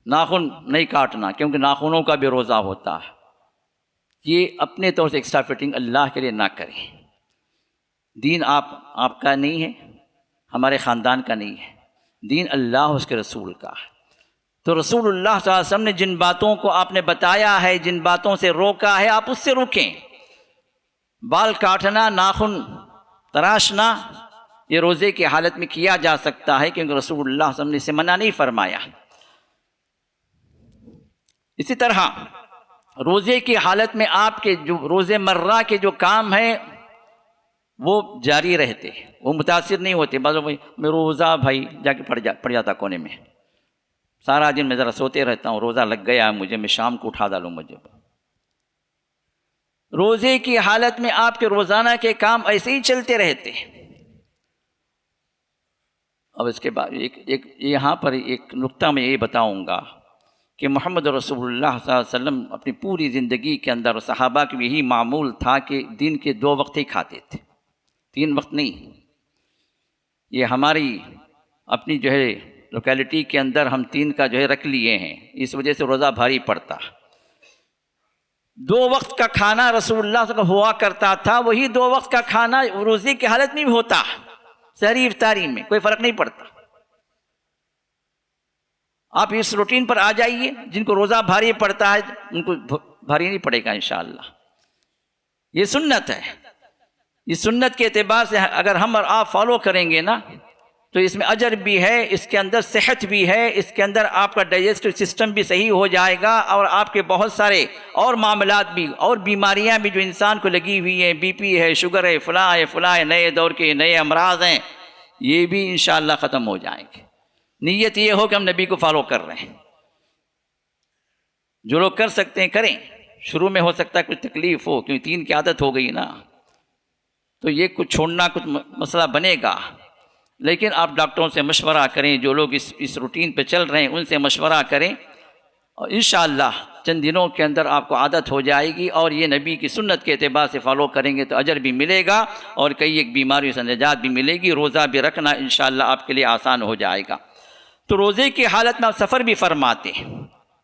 ناخن نہیں کاٹنا کیونکہ ناخنوں کا بھی روزہ ہوتا ہے۔ یہ اپنے طور سے ایکسٹرا فٹنگ اللہ کے لیے نہ کریں۔ دین آپ کا نہیں ہے، ہمارے خاندان کا نہیں ہے، دین اللہ اس کے رسول کا ہے۔ تو رسول اللہ صلی اللہ علیہ وسلم نے جن باتوں کو آپ نے بتایا ہے، جن باتوں سے روکا ہے، آپ اس سے روکیں۔ بال کاٹنا، ناخن تراشنا، یہ روزے کی حالت میں کیا جا سکتا ہے کیونکہ رسول اللہ صلی اللہ علیہ وسلم نے اسے منع نہیں فرمایا۔ اسی طرح روزے کی حالت میں آپ کے جو روزے مرہ کے جو کام ہیں وہ جاری رہتے، وہ متاثر نہیں ہوتے۔ بعض میں روزہ بھائی جا کے پڑ جاتا کونے میں، سارا دن میں ذرا سوتے رہتا ہوں، روزہ لگ گیا مجھے، میں شام کو اٹھا ڈالوں مجھے۔ روزے کی حالت میں آپ کے روزانہ کے کام ایسے ہی چلتے رہتے۔ اب اس کے بعد یہاں پر ایک نقطہ میں یہ بتاؤں گا کہ محمد رسول اللہ صلی اللہ علیہ وسلم اپنی پوری زندگی کے اندر صحابہ کی یہی معمول تھا کہ دن کے 2 وقت ہی کھاتے تھے، 3 وقت نہیں۔ یہ ہماری اپنی جو ہے لوکیلٹی کے اندر ہم 3 کا جو ہے رکھ لیے ہیں، اس وجہ سے روزہ بھاری پڑتا۔ 2 وقت کا کھانا رسول اللہ صلی اللہ علیہ وسلم ہوا کرتا تھا، وہی 2 وقت کا کھانا روزے کی حالت میں بھی ہوتا، سحری افطاری میں کوئی فرق نہیں پڑتا۔ آپ اس روٹین پر آ جائیے، جن کو روزہ بھاری پڑتا ہے ان کو بھاری نہیں پڑے گا انشاءاللہ۔ یہ سنت ہے، اس سنت کے اعتبار سے اگر ہم اور آپ فالو کریں گے نا تو اس میں اجر بھی ہے، اس کے اندر صحت بھی ہے، اس کے اندر آپ کا ڈائجسٹو سسٹم بھی صحیح ہو جائے گا، اور آپ کے بہت سارے اور معاملات بھی اور بیماریاں بھی جو انسان کو لگی ہوئی ہیں، بی پی ہے، شوگر ہے، فلاں ہے، فلاں ہے، نئے دور کے نئے امراض ہیں، یہ بھی انشاءاللہ ختم ہو جائیں گے۔ نیت یہ ہو کہ ہم نبی کو فالو کر رہے ہیں۔ جو لوگ کر سکتے ہیں کریں، شروع میں ہو سکتا ہے کچھ تکلیف ہو، کیونکہ 3 کی عادت ہو گئی نا، تو یہ کچھ چھوڑنا کچھ مسئلہ بنے گا، لیکن آپ ڈاکٹروں سے مشورہ کریں، جو لوگ اس روٹین پہ چل رہے ہیں ان سے مشورہ کریں، اور انشاءاللہ چند دنوں کے اندر آپ کو عادت ہو جائے گی، اور یہ نبی کی سنت کے اعتبار سے فالو کریں گے تو اجر بھی ملے گا اور کئی ایک بیماریوں سے نجات بھی ملے گی۔ روزہ بھی رکھنا انشاءاللہ آپ کے لیے آسان ہو جائے گا۔ تو روزے کی حالت میں آپ سفر بھی فرماتے ہیں،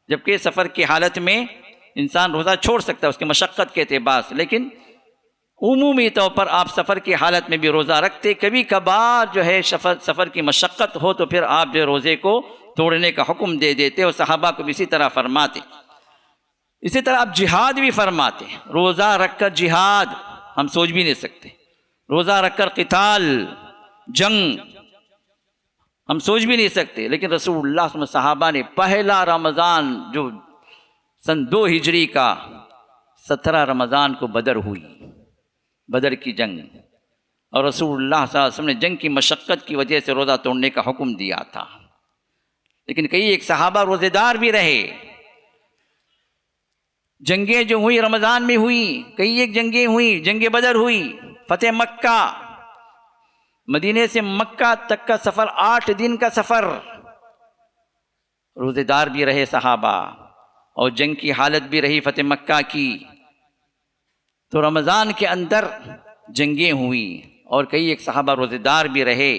جبکہ سفر کی حالت میں انسان روزہ چھوڑ سکتا ہے اس کی مشقت کے اعتبار سے، لیکن عمومی طور پر آپ سفر کی حالت میں بھی روزہ رکھتے۔ کبھی کبھار جو ہے سفر کی مشقت ہو تو پھر آپ جو روزے کو توڑنے کا حکم دے دیتے، اور صحابہ کو بھی اسی طرح فرماتے۔ اسی طرح آپ جہاد بھی فرماتے، روزہ رکھ کر جہاد ہم سوچ بھی نہیں سکتے، روزہ رکھ کر قتال، جنگ ہم سوچ بھی نہیں سکتے، لیکن رسول اللہ صلی اللہ علیہ وسلم صحابہ نے پہلا رمضان جو سن 2 ہجری کا 17 رمضان کو بدر ہوئی، بدر کی جنگ، اور رسول اللہ صلی اللہ علیہ وسلم نے جنگ کی مشقت کی وجہ سے روزہ توڑنے کا حکم دیا تھا، لیکن کئی ایک صحابہ روزے دار بھی رہے۔ جنگیں جو ہوئی رمضان میں ہوئی، کئی ایک جنگیں ہوئی، جنگ بدر ہوئی، فتح مکہ، مدینے سے مکہ تک کا سفر 8 دن کا سفر، روزے دار بھی رہے صحابہ، اور جنگ کی حالت بھی رہی فتح مکہ کی۔ تو رمضان کے اندر جنگیں ہوئیں اور کئی ایک صحابہ روزے دار بھی رہے،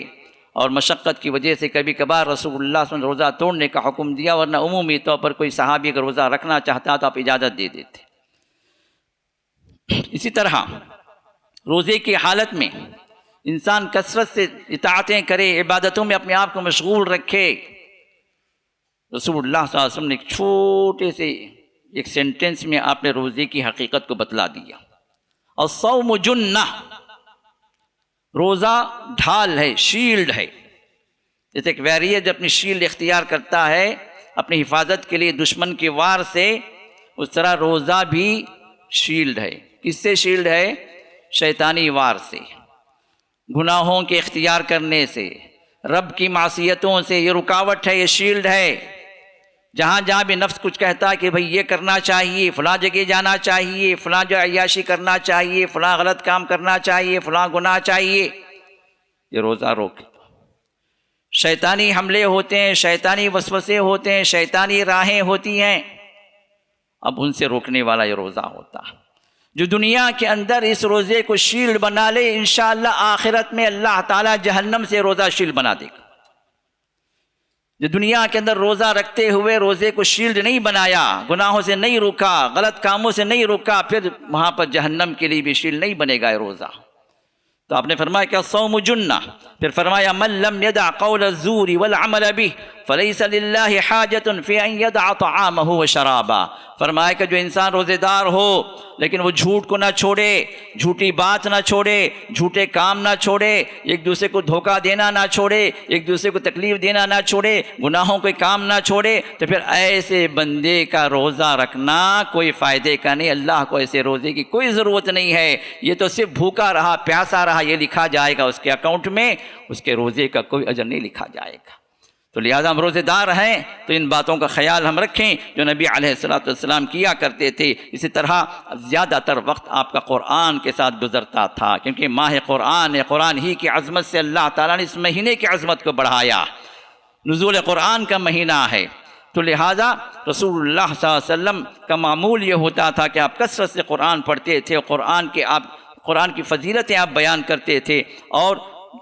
اور مشقت کی وجہ سے کبھی کبھار رسول اللہ صلی اللہ علیہ وسلم نے روزہ توڑنے کا حکم دیا، ورنہ عمومی طور پر کوئی صحابی اگر روزہ رکھنا چاہتا تو آپ اجازت دے دیتے۔ اسی طرح روزے کی حالت میں انسان کثرت سے اطاعتیں کرے، عبادتوں میں اپنے آپ کو مشغول رکھے۔ رسول اللہ صلی اللہ علیہ وسلم نے ایک چھوٹے سے ایک سینٹنس میں آپ نے روزے کی حقیقت کو بتلا دیا۔ الصوم جنہ، روزہ ڈھال ہے، شیلڈ ہے، جیسے ایک ویریئر جب اپنی شیلڈ اختیار کرتا ہے اپنی حفاظت کے لیے دشمن کے وار سے، اس طرح روزہ بھی شیلڈ ہے۔ کس سے شیلڈ ہے؟ شیطانی وار سے، گناہوں کے اختیار کرنے سے، رب کی معصیتوں سے، یہ رکاوٹ ہے، یہ شیلڈ ہے۔ جہاں جہاں بھی نفس کچھ کہتا ہے کہ بھئی یہ کرنا چاہیے، فلاں جگہ جانا چاہیے، فلاں جو عیاشی کرنا چاہیے، فلاں غلط کام کرنا چاہیے، فلاں گناہ چاہیے، یہ روزہ روک۔ شیطانی حملے ہوتے ہیں، شیطانی وسوسے ہوتے ہیں، شیطانی راہیں ہوتی ہیں، اب ان سے روکنے والا یہ روزہ ہوتا ہے۔ جو دنیا کے اندر اس روزے کو شیلڈ بنا لے، انشاءاللہ آخرت میں اللہ تعالیٰ جہنم سے روزہ شیلڈ بنا دے گا۔ جو دنیا کے اندر روزہ رکھتے ہوئے روزے کو شیلڈ نہیں بنایا، گناہوں سے نہیں روکا، غلط کاموں سے نہیں روکا، پھر وہاں پر جہنم کے لیے بھی شیلڈ نہیں بنے گا یہ روزہ۔ تو آپ نے فرمایا کہ الصوم جنہ، پھر فرمایا من لم يدع قول الزور والعمل به فليس لله حاجة في ان يدع طعامه وشرابا۔ فرمایا کہ جو انسان روزے دار ہو لیکن وہ جھوٹ کو نہ چھوڑے، جھوٹی بات نہ چھوڑے، جھوٹے کام نہ چھوڑے، ایک دوسرے کو دھوکہ دینا نہ چھوڑے، ایک دوسرے کو تکلیف دینا نہ چھوڑے، گناہوں کے کام نہ چھوڑے، تو پھر ایسے بندے کا روزہ رکھنا کوئی فائدے کا نہیں۔ اللہ کو ایسے روزے کی کوئی ضرورت نہیں ہے، یہ تو صرف بھوکا رہا، پیاسا رہا، یہ لکھا جائے گا اس کے اکاؤنٹ میں، اس کے روزے کا کوئی اجر نہیں لکھا جائے گا۔ تو لہٰذا ہم روزے دار ہیں تو ان باتوں کا خیال ہم رکھیں جو نبی علیہ السلام کیا کرتے تھے۔ اسی طرح زیادہ تر وقت آپ کا قرآن کے ساتھ گزرتا تھا، کیونکہ ماہ قرآن ہے، قرآن ہی کی عظمت سے اللہ تعالیٰ نے اس مہینے کی عظمت کو بڑھایا، نزول قرآن کا مہینہ ہے۔ تو لہٰذا رسول اللہ صلی اللہ علیہ وسلم کا معمول یہ ہوتا تھا کہ آپ کثرت سے قرآن پڑھتے تھے، قرآن کی فضیلتیں آپ بیان کرتے تھے، اور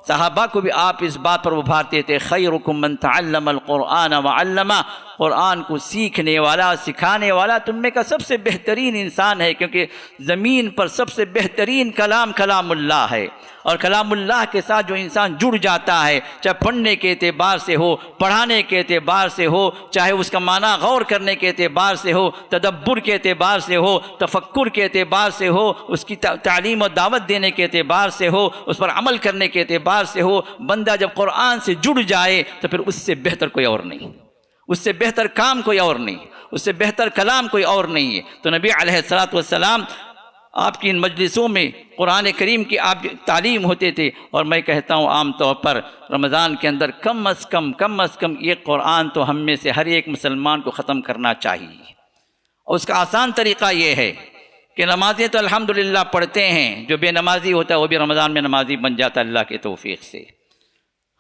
صحابہ کو بھی آپ اس بات پر ابھارتے تھے، خیرکم من تعلم القرآن وعلمہ، قرآن کو سیکھنے والا، سکھانے والا تم میں کا سب سے بہترین انسان ہے، کیونکہ زمین پر سب سے بہترین کلام کلام اللہ ہے، اور کلام اللہ کے ساتھ جو انسان جڑ جاتا ہے، چاہے پڑھنے کے اعتبار سے ہو، پڑھانے کے اعتبار سے ہو، چاہے اس کا معنی غور کرنے کے اعتبار سے ہو، تدبر کے اعتبار سے ہو، تفکر کے اعتبار سے ہو، اس کی تعلیم و دعوت دینے کے اعتبار سے ہو، اس پر عمل کرنے کے اعتبار سے ہو، بندہ جب قرآن سے جڑ جائے تو پھر اس سے بہتر کوئی اور نہیں، اس سے بہتر کام کوئی اور نہیں، اس سے بہتر کلام کوئی اور نہیں ہے۔ تو نبی علیہ الصلوۃ والسلام آپ کی ان مجلسوں میں قرآن کریم کی آپ تعلیم ہوتے تھے، اور میں کہتا ہوں عام طور پر رمضان کے اندر کم از کم یہ قرآن تو ہم میں سے ہر ایک مسلمان کو ختم کرنا چاہیے، اور اس کا آسان طریقہ یہ ہے کہ نمازیں تو الحمدللہ پڑھتے ہیں، جو بے نمازی ہوتا ہے وہ بھی رمضان میں نمازی بن جاتا ہے اللہ کے توفیق سے۔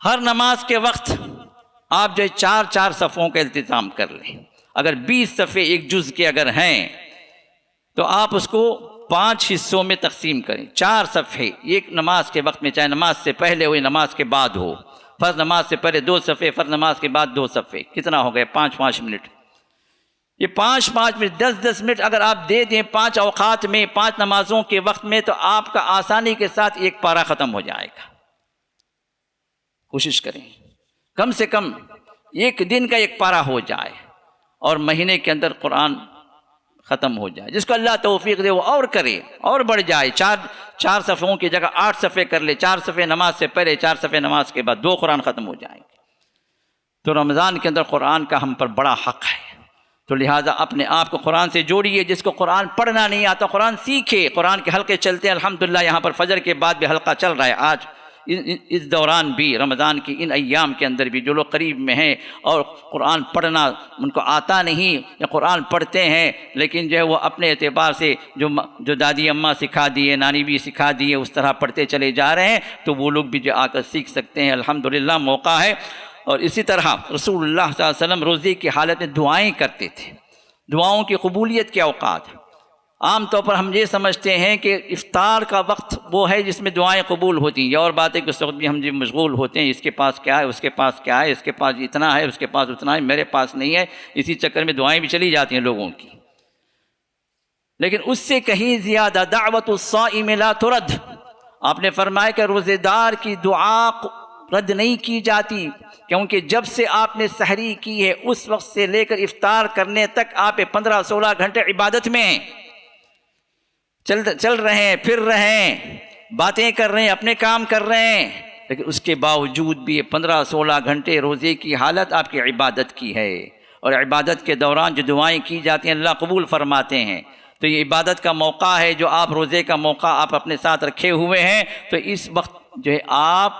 ہر نماز کے وقت آپ جو 4 صفوں کا التزام کر لیں، اگر 20 صفحے ایک جز کے اگر ہیں تو آپ اس کو 5 حصوں میں تقسیم کریں، 4 صفحے ایک نماز کے وقت میں، چاہے نماز سے پہلے ہو یا نماز کے بعد ہو، فرض نماز سے پہلے 2 صفحے، فرض نماز کے بعد 2 صفحے، کتنا ہو گئے؟ 5 منٹ۔ یہ 5 منٹ 10 منٹ اگر آپ دے دیں 5 اوقات میں، 5 نمازوں کے وقت میں، تو آپ کا آسانی کے ساتھ ایک پارہ ختم ہو جائے گا۔ کوشش کریں کم سے کم ایک دن کا ایک پارہ ہو جائے، اور مہینے کے اندر قرآن ختم ہو جائے۔ جس کو اللہ توفیق دے وہ اور کرے، اور بڑھ جائے، 4 صفحوں کی جگہ 8 صفحے کر لے، 4 صفحے نماز سے پہلے، 4 صفحے نماز کے بعد، 2 قرآن ختم ہو جائیں گے۔ تو رمضان کے اندر قرآن کا ہم پر بڑا حق ہے، تو لہٰذا اپنے آپ کو قرآن سے جوڑیے۔ جس کو قرآن پڑھنا نہیں آتا قرآن سیکھے، قرآن کے حلقے چلتے ہیں الحمدللہ، یہاں پر فجر کے بعد بھی حلقہ چل رہا ہے، آج اس دوران بھی، رمضان کی ان ایام کے اندر بھی جو لوگ قریب میں ہیں اور قرآن پڑھنا ان کو آتا نہیں یا قرآن پڑھتے ہیں لیکن جو ہے وہ اپنے اعتبار سے جو دادی اماں سکھا دیے، نانی بھی سکھا دیے، اس طرح پڑھتے چلے جا رہے ہیں، تو وہ لوگ بھی جو آ کر سیکھ سکتے ہیں، الحمدللہ موقع ہے۔ اور اسی طرح رسول اللہ صلی اللہ علیہ وسلم روزے کی حالت میں دعائیں کرتے تھے، دعاؤں کی قبولیت کے اوقات۔ عام طور پر ہم یہ سمجھتے ہیں کہ افطار کا وقت وہ ہے جس میں دعائیں قبول ہوتی ہیں، یہ اور بات ہے کہ اس وقت بھی ہم جو مشغول ہوتے ہیں، اس کے پاس کیا ہے، اس کے پاس کیا ہے، اس کے پاس اتنا ہے، اس کے پاس اتنا ہے، میرے پاس نہیں ہے، اسی چکر میں دعائیں بھی چلی جاتی ہیں لوگوں کی۔ لیکن اس سے کہیں زیادہ دعوت الصائم لا ترد، آپ نے فرمایا کہ روزے دار کی دعا رد نہیں کی جاتی، کیونکہ جب سے آپ نے سحری کی ہے اس وقت سے لے کر افطار کرنے تک آپ 15-16 گھنٹے عبادت میں ہیں، چل رہے ہیں، پھر رہے ہیں، باتیں کر رہے ہیں، اپنے کام کر رہے ہیں، لیکن اس کے باوجود بھی یہ 15-16 گھنٹے روزے کی حالت آپ کی عبادت کی ہے، اور عبادت کے دوران جو دعائیں کی جاتی ہیں اللہ قبول فرماتے ہیں۔ تو یہ عبادت کا موقع ہے جو آپ روزے کا موقع آپ اپنے ساتھ رکھے ہوئے ہیں، تو اس وقت جو ہے آپ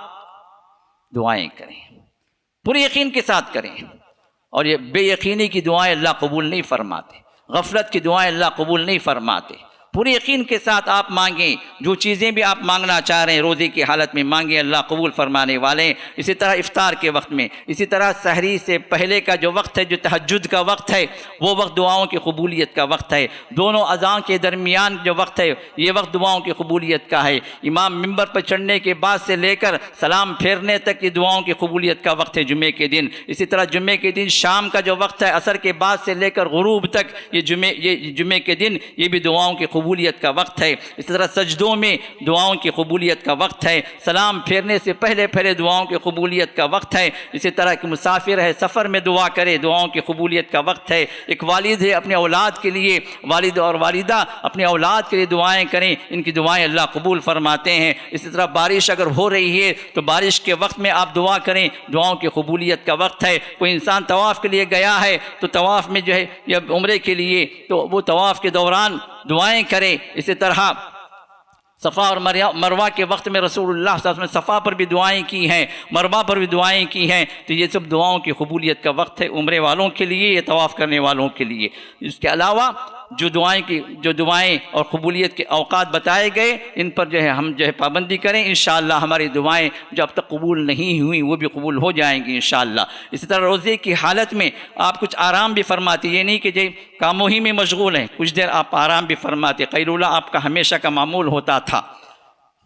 دعائیں کریں، پورے یقین کے ساتھ کریں، اور یہ بے یقینی کی دعائیں اللہ قبول نہیں فرماتے، غفلت کی دعائیں اللہ قبول نہیں فرماتے۔ پورے یقین کے ساتھ آپ مانگیں، جو چیزیں بھی آپ مانگنا چاہ رہے ہیں روزے کی حالت میں مانگیں، اللہ قبول فرمانے والے ہیں۔ اسی طرح افطار کے وقت میں، اسی طرح سحری سے پہلے کا جو وقت ہے، جو تہجد کا وقت ہے، وہ وقت دعاؤں کی قبولیت کا وقت ہے۔ دونوں اذان کے درمیان جو وقت ہے یہ وقت دعاؤں کی قبولیت کا ہے۔ امام ممبر پر چڑھنے کے بعد سے لے کر سلام پھیرنے تک یہ دعاؤں کی قبولیت کا وقت ہے جمعے کے دن۔ اسی طرح جمعے کے دن شام کا جو وقت ہے، عصر کے بعد سے لے کر غروب تک یہ جمعے کے دن یہ بھی دعاؤں کی قبولیت کا وقت ہے۔ اسی طرح سجدوں میں دعاؤں کی قبولیت کا وقت ہے، سلام پھیرنے سے پہلے دعاؤں کی قبولیت کا وقت ہے۔ اسی طرح کہ مسافر ہے سفر میں دعا کرے، دعاؤں کی قبولیت کا وقت ہے۔ ایک والد ہے اپنے اولاد کے لیے، والد اور والدہ اپنے اولاد کے لیے دعائیں کریں، ان کی دعائیں اللہ قبول فرماتے ہیں۔ اسی طرح بارش اگر ہو رہی ہے تو بارش کے وقت میں آپ دعا کریں، دعاؤں کی قبولیت کا وقت ہے۔ کوئی انسان طواف کے لیے گیا ہے تو طواف میں جو ہے یا عمرے کے لیے تو وہ طواف کے دوران دعائیں کرے۔ اسی طرح صفا اور مروہ کے وقت میں رسول اللہ صلی اللہ علیہ وسلم نے صفا پر بھی دعائیں کی ہیں، مروہ پر بھی دعائیں کی ہیں، تو یہ سب دعاؤں کی قبولیت کا وقت ہے عمرے والوں کے لیے یا طواف کرنے والوں کے لیے۔ اس کے علاوہ جو دعائیں اور قبولیت کے اوقات بتائے گئے ان پر جو ہے ہم جو ہے پابندی کریں، انشاءاللہ ہماری دعائیں جو اب تک قبول نہیں ہوئیں وہ بھی قبول ہو جائیں گی انشاءاللہ۔ اسی طرح روزے کی حالت میں آپ کچھ آرام بھی فرماتے، یہ نہیں کہ جو کاموں ہی میں مشغول ہیں، کچھ دیر آپ آرام بھی فرماتے۔ قیلولہ آپ کا ہمیشہ کا معمول ہوتا تھا،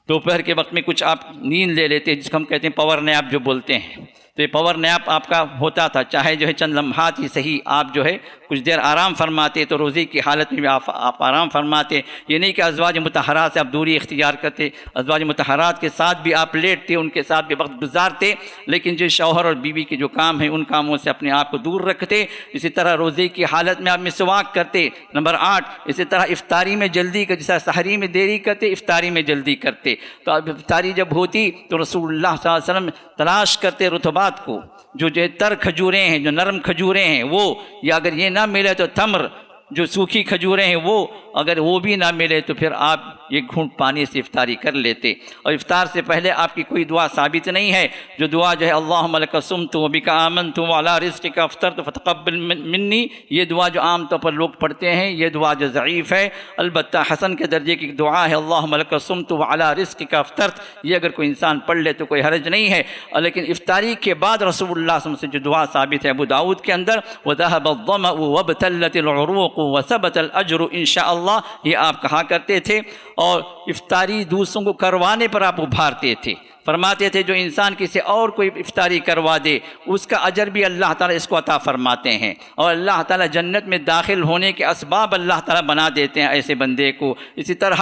دوپہر کے وقت میں کچھ آپ نیند لے لیتے جس کو ہم کہتے ہیں پاور نیپ جو بولتے ہیں، تو یہ پاور نیپ آپ کا ہوتا تھا، چاہے جو ہے چند لمحات ہی صحیح آپ جو ہے کچھ دیر آرام فرماتے، تو روزے کی حالت میں بھی آپ آرام فرماتے۔ یہ نہیں کہ ازواج مطہرات سے آپ دوری اختیار کرتے، ازواج مطہرات کے ساتھ بھی آپ لیٹتے، ان کے ساتھ بھی وقت گزارتے، لیکن جو شوہر اور بیوی کے جو کام ہیں ان کاموں سے اپنے آپ کو دور رکھتے۔ اسی طرح روزے کی حالت میں آپ مسواک کرتے۔ نمبر 8، اسی طرح افطاری میں جلدی کر، جیسا سحری میں دیری کرتے افطاری میں جلدی کرتے۔ تو اب افطاری جب ہوتی تو رسول اللہ صلی اللہ علیہ وسلم تلاش کرتے رطبات کو، جو ہے تر کھجوریں ہیں، جو نرم کھجوریں ہیں وہ، یا اگر یہ نہ ملے تو تمر، جو سوکھی کھجوریں ہیں وہ، اگر وہ بھی نہ ملے تو پھر آپ ایک گھونٹ پانی سے افطاری کر لیتے۔ اور افطار سے پہلے آپ کی کوئی دعا ثابت نہیں ہے، جو دعا جو ہے اللہم لک صمت وبک آمنت وعلی رزقک افطرت فتقبل منی، یہ دعا جو عام طور پر لوگ پڑھتے ہیں، یہ دعا جو ضعیف ہے۔ البتہ حسن کے درجے کی دعا ہے اللہم لک صمت وعلی رزقک افطرت، یہ اگر کوئی انسان پڑھ لے تو کوئی حرج نہیں ہے۔ لیکن افطاری کے بعد رسول اللہ صلی اللہ علیہ وسلم سے جو دعا ثابت ہے ابو داؤد کے اندر، وَذَهَبَ الظَّمَأُ وَابْتَلَّتِ الْعُرُوقُ وَثَبَتَ الْأَجْرُ إِنْ شَاءَ اللَّهُ، یہ آپ کہا کرتے تھے۔ اور افطاری دوسروں کو کروانے پر آپ ابھارتے تھے، فرماتے تھے جو انسان کسی اور کوئی افطاری کروا دے اس کا اجر بھی اللہ تعالیٰ اس کو عطا فرماتے ہیں، اور اللہ تعالیٰ جنت میں داخل ہونے کے اسباب اللہ تعالیٰ بنا دیتے ہیں ایسے بندے کو۔ اسی طرح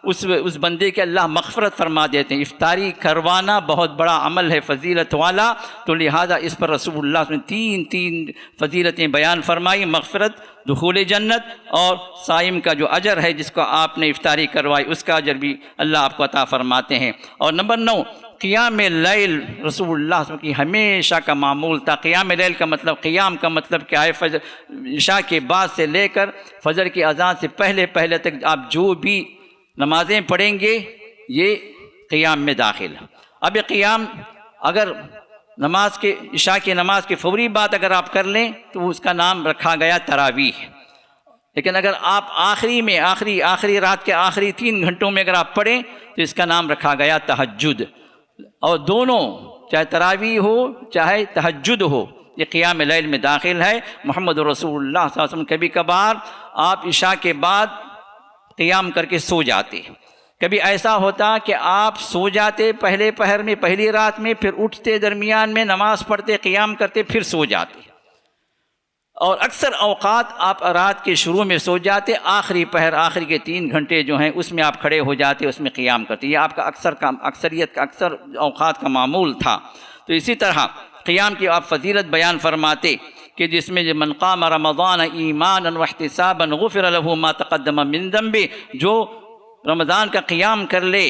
اس بندے کے اللہ مغفرت فرما دیتے ہیں۔ افطاری کروانا بہت بڑا عمل ہے، فضیلت والا، تو لہٰذا اس پر رسول اللہ نے تین فضیلتیں بیان فرمائی: مغفرت، دخول جنت، اور صائم کا جو اجر ہے جس کو آپ نے افطاری کروائی اس کا اجر بھی اللہ آپ کو عطا فرماتے ہیں۔ اور نمبر 9، قیام لیل رسول اللہ صلی اللہ علیہ وسلم کی ہمیشہ کا معمول تھا۔ قیام لیل کا مطلب، قیام کا مطلب کیا ہے؟ فجر، عشاء کے بعد سے لے کر فجر کی اذان سے پہلے تک آپ جو بھی نمازیں پڑھیں گے یہ قیام میں داخل ہے۔ اب یہ قیام اگر عشاء کی نماز کے فوری بعد اگر آپ کر لیں تو اس کا نام رکھا گیا تراویح، لیکن اگر آپ آخری رات کے آخری 3 گھنٹوں میں اگر آپ پڑھیں تو اس کا نام رکھا گیا تہجد۔ اور دونوں، چاہے تراویح ہو چاہے تہجد ہو، یہ قیام لیل میں داخل ہے۔ محمد رسول اللہ صلی اللہ علیہ وسلم کبھی کبھار آپ عشاء کے بعد قیام کر کے سو جاتے، کبھی ایسا ہوتا کہ آپ سو جاتے پہلے پہر میں، پہلی رات میں، پھر اٹھتے درمیان میں نماز پڑھتے، قیام کرتے، پھر سو جاتے، اور اکثر اوقات آپ رات کے شروع میں سو جاتے، آخری پہر، آخری کے 3 گھنٹے جو ہیں اس میں آپ کھڑے ہو جاتے، اس میں قیام کرتے۔ یہ آپ کا اکثر اوقات کا معمول تھا۔ تو اسی طرح قیام کی آپ فضیلت بیان فرماتے کہ جس میں من قام رمضان ایمانا واحتسابا غفر له ما تقدم من ذنبه، جو رمضان کا قیام کر لے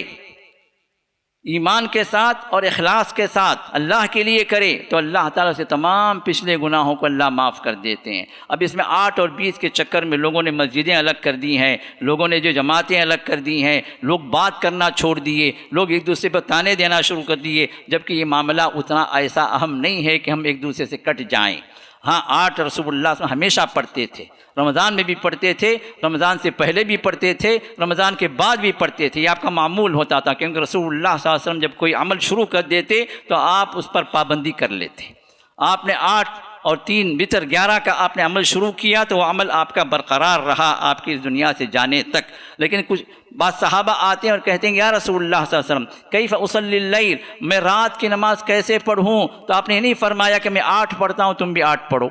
ایمان کے ساتھ اور اخلاص کے ساتھ، اللہ کے لیے کرے، تو اللہ تعالیٰ سے تمام پچھلے گناہوں کو اللہ معاف کر دیتے ہیں۔ اب اس میں 8 اور 20 کے چکر میں لوگوں نے مسجدیں الگ کر دی ہیں، لوگوں نے جو جماعتیں الگ کر دی ہیں، لوگ بات کرنا چھوڑ دیے، لوگ ایک دوسرے پر تانے دینا شروع کر دیے، جبکہ یہ معاملہ اتنا ایسا اہم نہیں ہے کہ ہم ایک دوسرے سے کٹ جائیں۔ ہاں، 8 رسول اللہ صلی اللہ علیہ وسلم ہمیشہ پڑھتے تھے، رمضان میں بھی پڑھتے تھے، رمضان سے پہلے بھی پڑھتے تھے، رمضان کے بعد بھی پڑھتے تھے۔ یہ آپ کا معمول ہوتا تھا، کیونکہ رسول اللہ صلی اللہ علیہ وسلم جب کوئی عمل شروع کر دیتے تو آپ اس پر پابندی کر لیتے۔ آپ نے 8 اور 3 وتر 11 کا آپ نے عمل شروع کیا تو وہ عمل آپ کا برقرار رہا آپ کی اس دنیا سے جانے تک۔ لیکن کچھ بعض صحابہ آتے ہیں اور کہتے ہیں یا رسول اللہ صلی اللہ علیہ وسلم کیف اصلی اللیل، میں رات کی نماز کیسے پڑھوں؟ تو آپ نے یہ نہیں فرمایا کہ میں 8 پڑھتا ہوں تم بھی 8 پڑھو،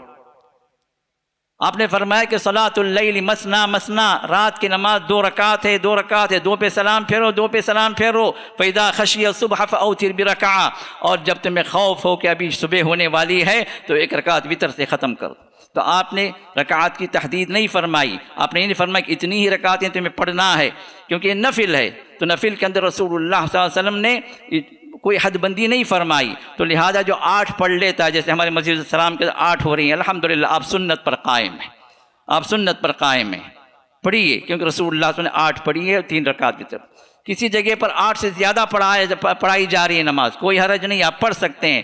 آپ نے فرمایا کہ صلاۃ اللیل مسنا مسنا، رات کی نماز 2 رکعت ہے، 2 رکعت ہے، 2 پہ سلام پھیرو، 2 پہ سلام پھیرو۔ فَإِذَا خَشِيَ الصُّبْحَ فَأَوْتِرْ بِرَكَعَةٍ، اور جب تمہیں خوف ہو کہ ابھی صبح ہونے والی ہے تو 1 رکعت وتر سے ختم کرو۔ تو آپ نے رکعات کی تحدید نہیں فرمائی، آپ نے یہ نہیں فرمایا کہ اتنی ہی رکعتیں تمہیں پڑھنا ہے، کیونکہ یہ نفل ہے، تو نفل کے اندر رسول اللہ صلی اللہ علیہ وسلم نے کوئی حد بندی نہیں فرمائی، تو لہذا جو 8 پڑھ لیتا ہے، جیسے ہمارے مسجد السلام کے 8 ہو رہی ہیں، الحمدللہ آپ سنت پر قائم ہیں، آپ سنت پر قائم ہیں، پڑھیے، کیونکہ رسول اللہ صلی اللہ علیہ وسلم نے 8 پڑھی ہے، 3 رکعت وتر۔ کسی جگہ پر 8 سے زیادہ پڑھائی جا رہی ہے نماز، کوئی حرج نہیں، آپ پڑھ سکتے ہیں،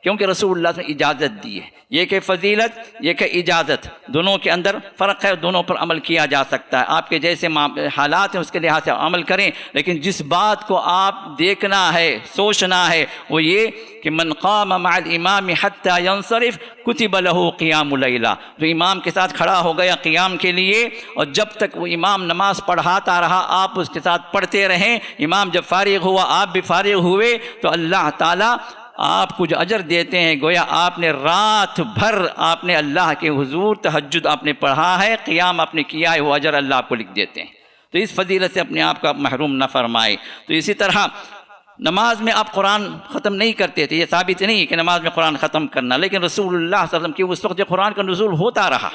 کیونکہ رسول اللہ نے اجازت دی ہے. یہ کہ فضیلت، یہ کہ اجازت، دونوں کے اندر فرق ہے، دونوں پر عمل کیا جا سکتا ہے. آپ کے جیسے حالات ہیں اس کے لحاظ سے عمل کریں، لیکن جس بات کو آپ دیکھنا ہے، سوچنا ہے، وہ یہ کہ من قام مع الامام حتی ینصرف کتب له قیام لیلہ. جو امام کے ساتھ کھڑا ہو گیا قیام کے لیے، اور جب تک وہ امام نماز پڑھاتا رہا آپ اس کے ساتھ پڑھتے رہیں، امام جب فارغ ہوا آپ بھی فارغ ہوئے، تو اللہ تعالیٰ آپ کو جو اجر دیتے ہیں، گویا آپ نے رات بھر آپ نے اللہ کے حضور تہجد آپ نے پڑھا ہے، قیام آپ نے کیا ہے، وہ اجر اللہ آپ کو لکھ دیتے ہیں. تو اس فضیلت سے اپنے آپ کا محروم نہ فرمائے. تو اسی طرح نماز میں آپ قرآن ختم نہیں کرتے تھے، یہ ثابت نہیں کہ نماز میں قرآن ختم کرنا، لیکن رسول اللہ صلی اللہ علیہ وسلم کی اس وقت جو قرآن کا نزول ہوتا رہا،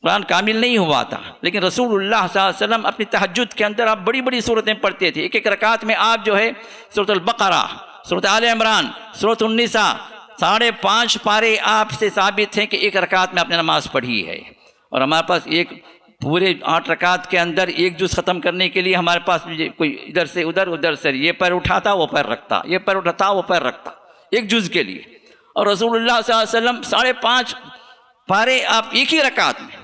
قرآن کامل نہیں ہوا تھا، لیکن رسول اللہ صلی اللہ علیہ وسلم اپنی تہجد کے اندر آپ بڑی بڑی صورتیں پڑھتے تھے. ایک ایک رکعت میں آپ جو ہے سورۃ البقرہ، سورۃ آل عمران، سورۃ النساء، 5.5 پارے آپ سے ثابت ہیں کہ ایک رکعت میں آپ نے نماز پڑھی ہے. اور ہمارے پاس ایک پورے 8 رکعت کے اندر ایک جز ختم کرنے کے لیے ہمارے پاس کوئی ادھر سے ادھر، ادھر سے یہ پیر اٹھاتا وہ پیر رکھتا، یہ پیر اٹھاتا وہ پیر رکھتا، ایک جز کے لیے. اور رسول اللہ صلی اللہ علیہ وسلم 5.5 پارے آپ ایک ہی رکعت میں،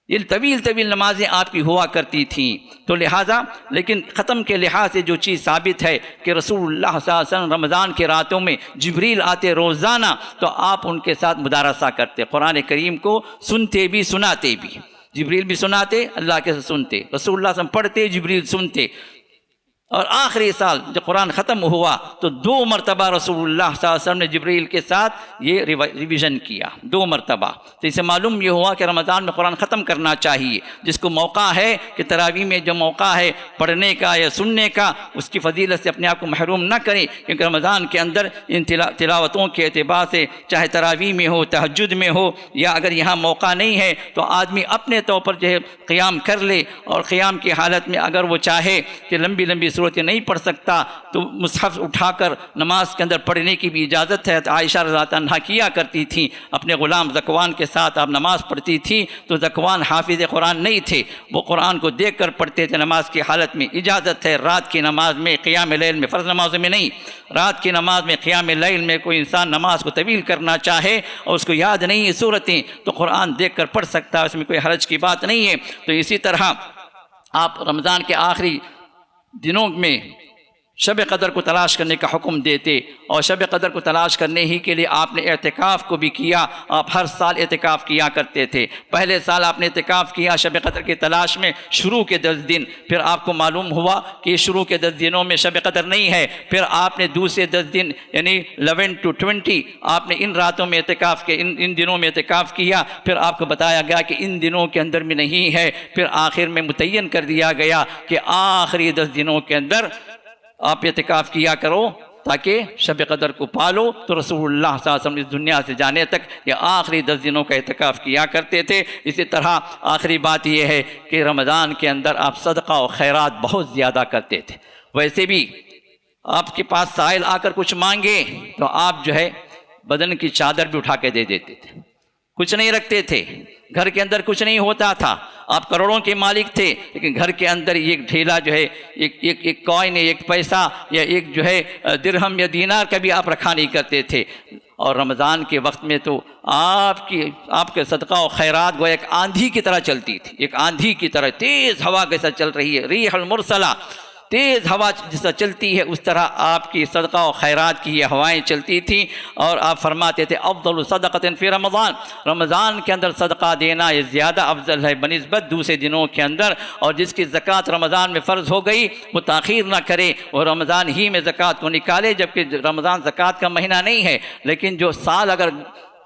یہ طویل طویل نمازیں آپ کی ہوا کرتی تھیں. تو لہٰذا لیکن ختم کے لحاظ سے جو چیز ثابت ہے کہ رسول اللہ صلی اللہ علیہ وسلم رمضان کے راتوں میں جبریل آتے روزانہ، تو آپ ان کے ساتھ مدارسہ کرتے، قرآن کریم کو سنتے بھی سناتے بھی. جبریل بھی سناتے، اللہ کے سنتے، رسول اللہ صلی اللہ علیہ وسلم پڑھتے، جبریل سنتے. اور آخری سال جب قرآن ختم ہوا تو 2 مرتبہ رسول اللہ صلی اللہ علیہ وسلم نے جبریل کے ساتھ یہ ریویژن کیا، 2 مرتبہ. تو اسے معلوم یہ ہوا کہ رمضان میں قرآن ختم کرنا چاہیے. جس کو موقع ہے کہ تراویح میں جو موقع ہے پڑھنے کا یا سننے کا، اس کی فضیلت سے اپنے آپ کو محروم نہ کریں، کیونکہ رمضان کے اندر ان تلاوتوں کے اعتبار سے چاہے تراویح میں ہو، تہجد میں ہو، یا اگر یہاں موقع نہیں ہے تو آدمی اپنے طور پر جو ہے قیام کر لے. اور قیام کی حالت میں اگر وہ چاہے کہ لمبی لمبی صورتیں نہیں پڑھ سکتا تو مصحف اٹھا کر نماز کے اندر پڑھنے کی بھی اجازت ہے. عائشہ رضی اللہ عنہا کیا کرتی تھیں، اپنے غلام ذکوان کے ساتھ آپ نماز پڑھتی تھیں. تو ذکوان حافظ قرآن نہیں تھے، وہ قرآن کو دیکھ کر پڑھتے تھے نماز کی حالت میں. اجازت ہے رات کی نماز میں، قیام لیل میں، فرض نمازوں میں نہیں، رات کی نماز میں، قیام لیل میں کوئی انسان نماز کو طویل کرنا چاہے اور اس کو یاد نہیں ہے صورتیں، تو قرآن دیکھ کر پڑھ سکتا ہے، اس میں کوئی حرج کی بات نہیں ہے. تو اسی طرح آپ رمضان کے آخری دنوں میں شب قدر کو تلاش کرنے کا حکم دیتے، اور شب قدر کو تلاش کرنے ہی کے لیے آپ نے اعتکاف کو بھی کیا. آپ ہر سال اعتکاف کیا کرتے تھے. پہلے سال آپ نے اعتکاف کیا شب قدر کی تلاش میں شروع کے 10 دن، پھر آپ کو معلوم ہوا کہ شروع کے 10 دنوں میں شب قدر نہیں ہے، پھر آپ نے دوسرے 10 دن یعنی 11 to 20 آپ نے ان راتوں میں اعتکاف کے ان دنوں میں اعتکاف کیا. پھر آپ کو بتایا گیا کہ ان دنوں کے اندر میں نہیں ہے، پھر آخر میں متعین کر دیا گیا کہ آخری 10 دنوں کے اندر آپ اعتکاف کیا کرو تاکہ شب قدر کو پالو. تو رسول اللہ صلی اللہ علیہ وسلم اس دنیا سے جانے تک یہ آخری 10 دنوں کا اعتکاف کیا کرتے تھے. اسی طرح آخری بات یہ ہے کہ رمضان کے اندر آپ صدقہ و خیرات بہت زیادہ کرتے تھے. ویسے بھی آپ کے پاس سائل آ کر کچھ مانگے تو آپ جو ہے بدن کی چادر بھی اٹھا کے دے دیتے تھے، کچھ نہیں رکھتے تھے، گھر کے اندر کچھ نہیں ہوتا تھا. آپ کروڑوں کے مالک تھے، لیکن گھر کے اندر ایک ڈھیلا جو ہے ایک کوائن، ایک پیسہ یا ایک جو ہے درہم یا دینار کا بھی آپ رکھا نہیں کرتے تھے. اور رمضان کے وقت میں تو آپ کے صدقہ و خیرات گویا ایک آندھی کی طرح چلتی تھی، ایک آندھی کی طرح تیز ہوا کے ساتھ چل رہی ہے، ریح المرسلہ، تیز ہوا جس طرح چلتی ہے اس طرح آپ کی صدقہ و خیرات کی یہ ہوائیں چلتی تھیں. اور آپ فرماتے تھے افضل صدقۃ فی رمضان، رمضان کے اندر صدقہ دینا یہ زیادہ افضل ہے بنسبت دوسرے دنوں کے اندر. اور جس کی زکوٰۃ رمضان میں فرض ہو گئی وہ تاخیر نہ کرے، وہ رمضان ہی میں زکوٰۃ کو نکالے، جبکہ رمضان زکوٰۃ کا مہینہ نہیں ہے. لیکن جو سال اگر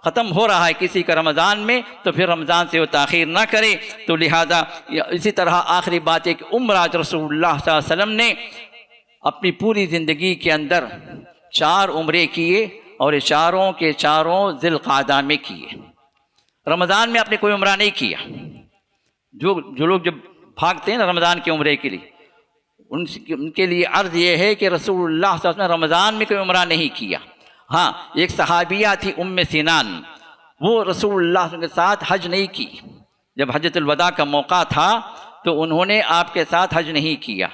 ختم ہو رہا ہے کسی کا رمضان میں تو پھر رمضان سے وہ تاخیر نہ کرے. تو لہذا اسی طرح آخری بات ہے کہ عمرہ رسول اللہ صلی اللہ علیہ وسلم نے اپنی پوری زندگی کے اندر 4 عمرے کیے، اور یہ چاروں کے چاروں ذی القعدہ میں کیے. رمضان میں آپ نے کوئی عمرہ نہیں کیا. جو لوگ جب بھاگتے ہیں نا رمضان کے عمرے کے لیے، ان کے لیے عرض یہ ہے کہ رسول اللہ صلی اللہ علیہ وسلم نے رمضان میں کوئی عمرہ نہیں کیا. ہاں ایک صحابیہ تھی ام سنان، وہ رسول اللہ صلی اللہ علیہ وسلم کے ساتھ حج نہیں کی. جب حجۃ الوداع کا موقع تھا تو انہوں نے آپ کے ساتھ حج نہیں کیا.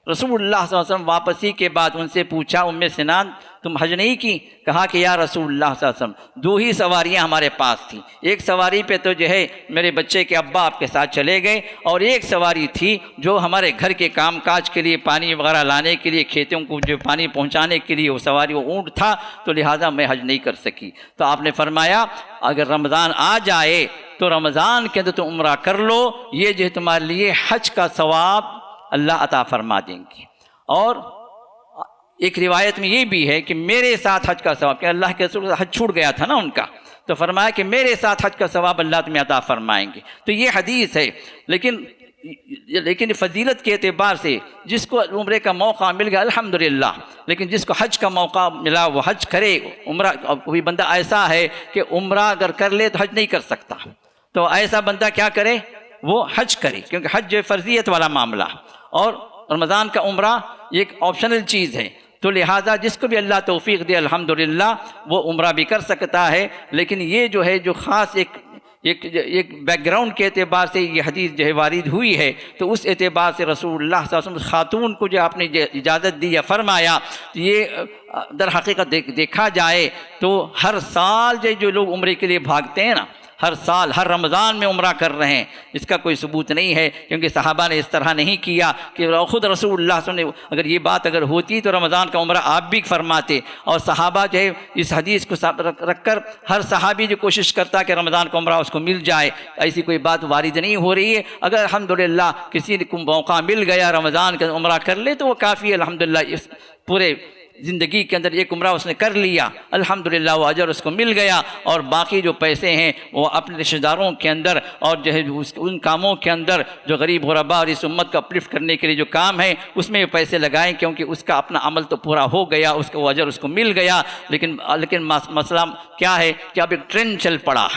رسول اللہ صلی اللہ علیہ وسلم واپسی کے بعد ان سے پوچھا ام سنان تم حج نہیں کی؟ کہا کہ یا رسول اللہ صلی اللہ علیہ وسلم 2 ہی سواریاں ہمارے پاس تھیں، ایک سواری پہ تو جو ہے میرے بچے کے ابا آپ کے ساتھ چلے گئے، اور ایک سواری تھی جو ہمارے گھر کے کام کاج کے لیے پانی وغیرہ لانے کے لیے کھیتوں کو جو پانی پہنچانے کے لیے وہ سواری وہ اونٹ تھا، تو لہٰذا میں حج نہیں کر سکی۔ تو آپ نے فرمایا اگر رمضان آ جائے تو رمضان کے اندر تو عمرہ کر لو، یہ جو ہے تمہارے لیے حج کا ثواب اللہ عطا فرما دیں گے۔ اور ایک روایت میں یہ بھی ہے کہ میرے ساتھ حج کا ثواب، کہ اللہ کے رسول حج چھوٹ گیا تھا نا ان کا، تو فرمایا کہ میرے ساتھ حج کا ثواب اللہ تمہیں عطا فرمائیں گے۔ تو یہ حدیث ہے، لیکن فضیلت کے اعتبار سے جس کو عمرے کا موقع مل گیا الحمدللہ، لیکن جس کو حج کا موقع ملا وہ حج کرے۔ عمرہ کوئی بندہ ایسا ہے کہ عمرہ اگر کر لے تو حج نہیں کر سکتا، تو ایسا بندہ کیا کرے؟ وہ حج کرے، کیونکہ حج جو فرضیت والا معاملہ، اور رمضان کا عمرہ ایک آپشنل چیز ہے، تو لہٰذا جس کو بھی اللہ توفیق دے الحمدللہ وہ عمرہ بھی کر سکتا ہے۔ لیکن یہ جو ہے جو خاص ایک بیک گراؤنڈ کے اعتبار سے یہ حدیث جو ہے وارد ہوئی ہے، تو اس اعتبار سے رسول اللہ صلی اللہ علیہ وسلم خاتون کو جو آپ نے اجازت دی یا فرمایا، یہ در حقیقت دیکھا جائے تو ہر سال جو لوگ عمرے کے لیے بھاگتے ہیں نا، ہر سال ہر رمضان میں عمرہ کر رہے ہیں، اس کا کوئی ثبوت نہیں ہے، کیونکہ صحابہ نے اس طرح نہیں کیا کہ خود رسول اللہ صلی اللہ علیہ وسلم نے اگر یہ بات اگر ہوتی تو رمضان کا عمرہ آپ بھی فرماتے، اور صحابہ جو ہے اس حدیث کو رکھ کر ہر صحابی جو کوشش کرتا کہ رمضان کا عمرہ اس کو مل جائے، ایسی کوئی بات وارد نہیں ہو رہی ہے۔ اگر الحمدللہ کسی کو موقع مل گیا رمضان کا عمرہ کر لے تو وہ کافی ہے، الحمدللہ اس پورے زندگی کے اندر ایک عمرہ اس نے کر لیا، الحمدللہ وہ اجر اس کو مل گیا، اور باقی جو پیسے ہیں وہ اپنے رشتہ داروں کے اندر اور جو ہے ان کاموں کے اندر جو غریب غربا اور اس امت کو اپلفٹ کرنے کے لیے جو کام ہے اس میں پیسے لگائیں، کیونکہ اس کا اپنا عمل تو پورا ہو گیا، اس کا وہ اجر اس کو مل گیا۔ لیکن مسئلہ کیا ہے کہ اب ایک ٹرینڈ چل پڑا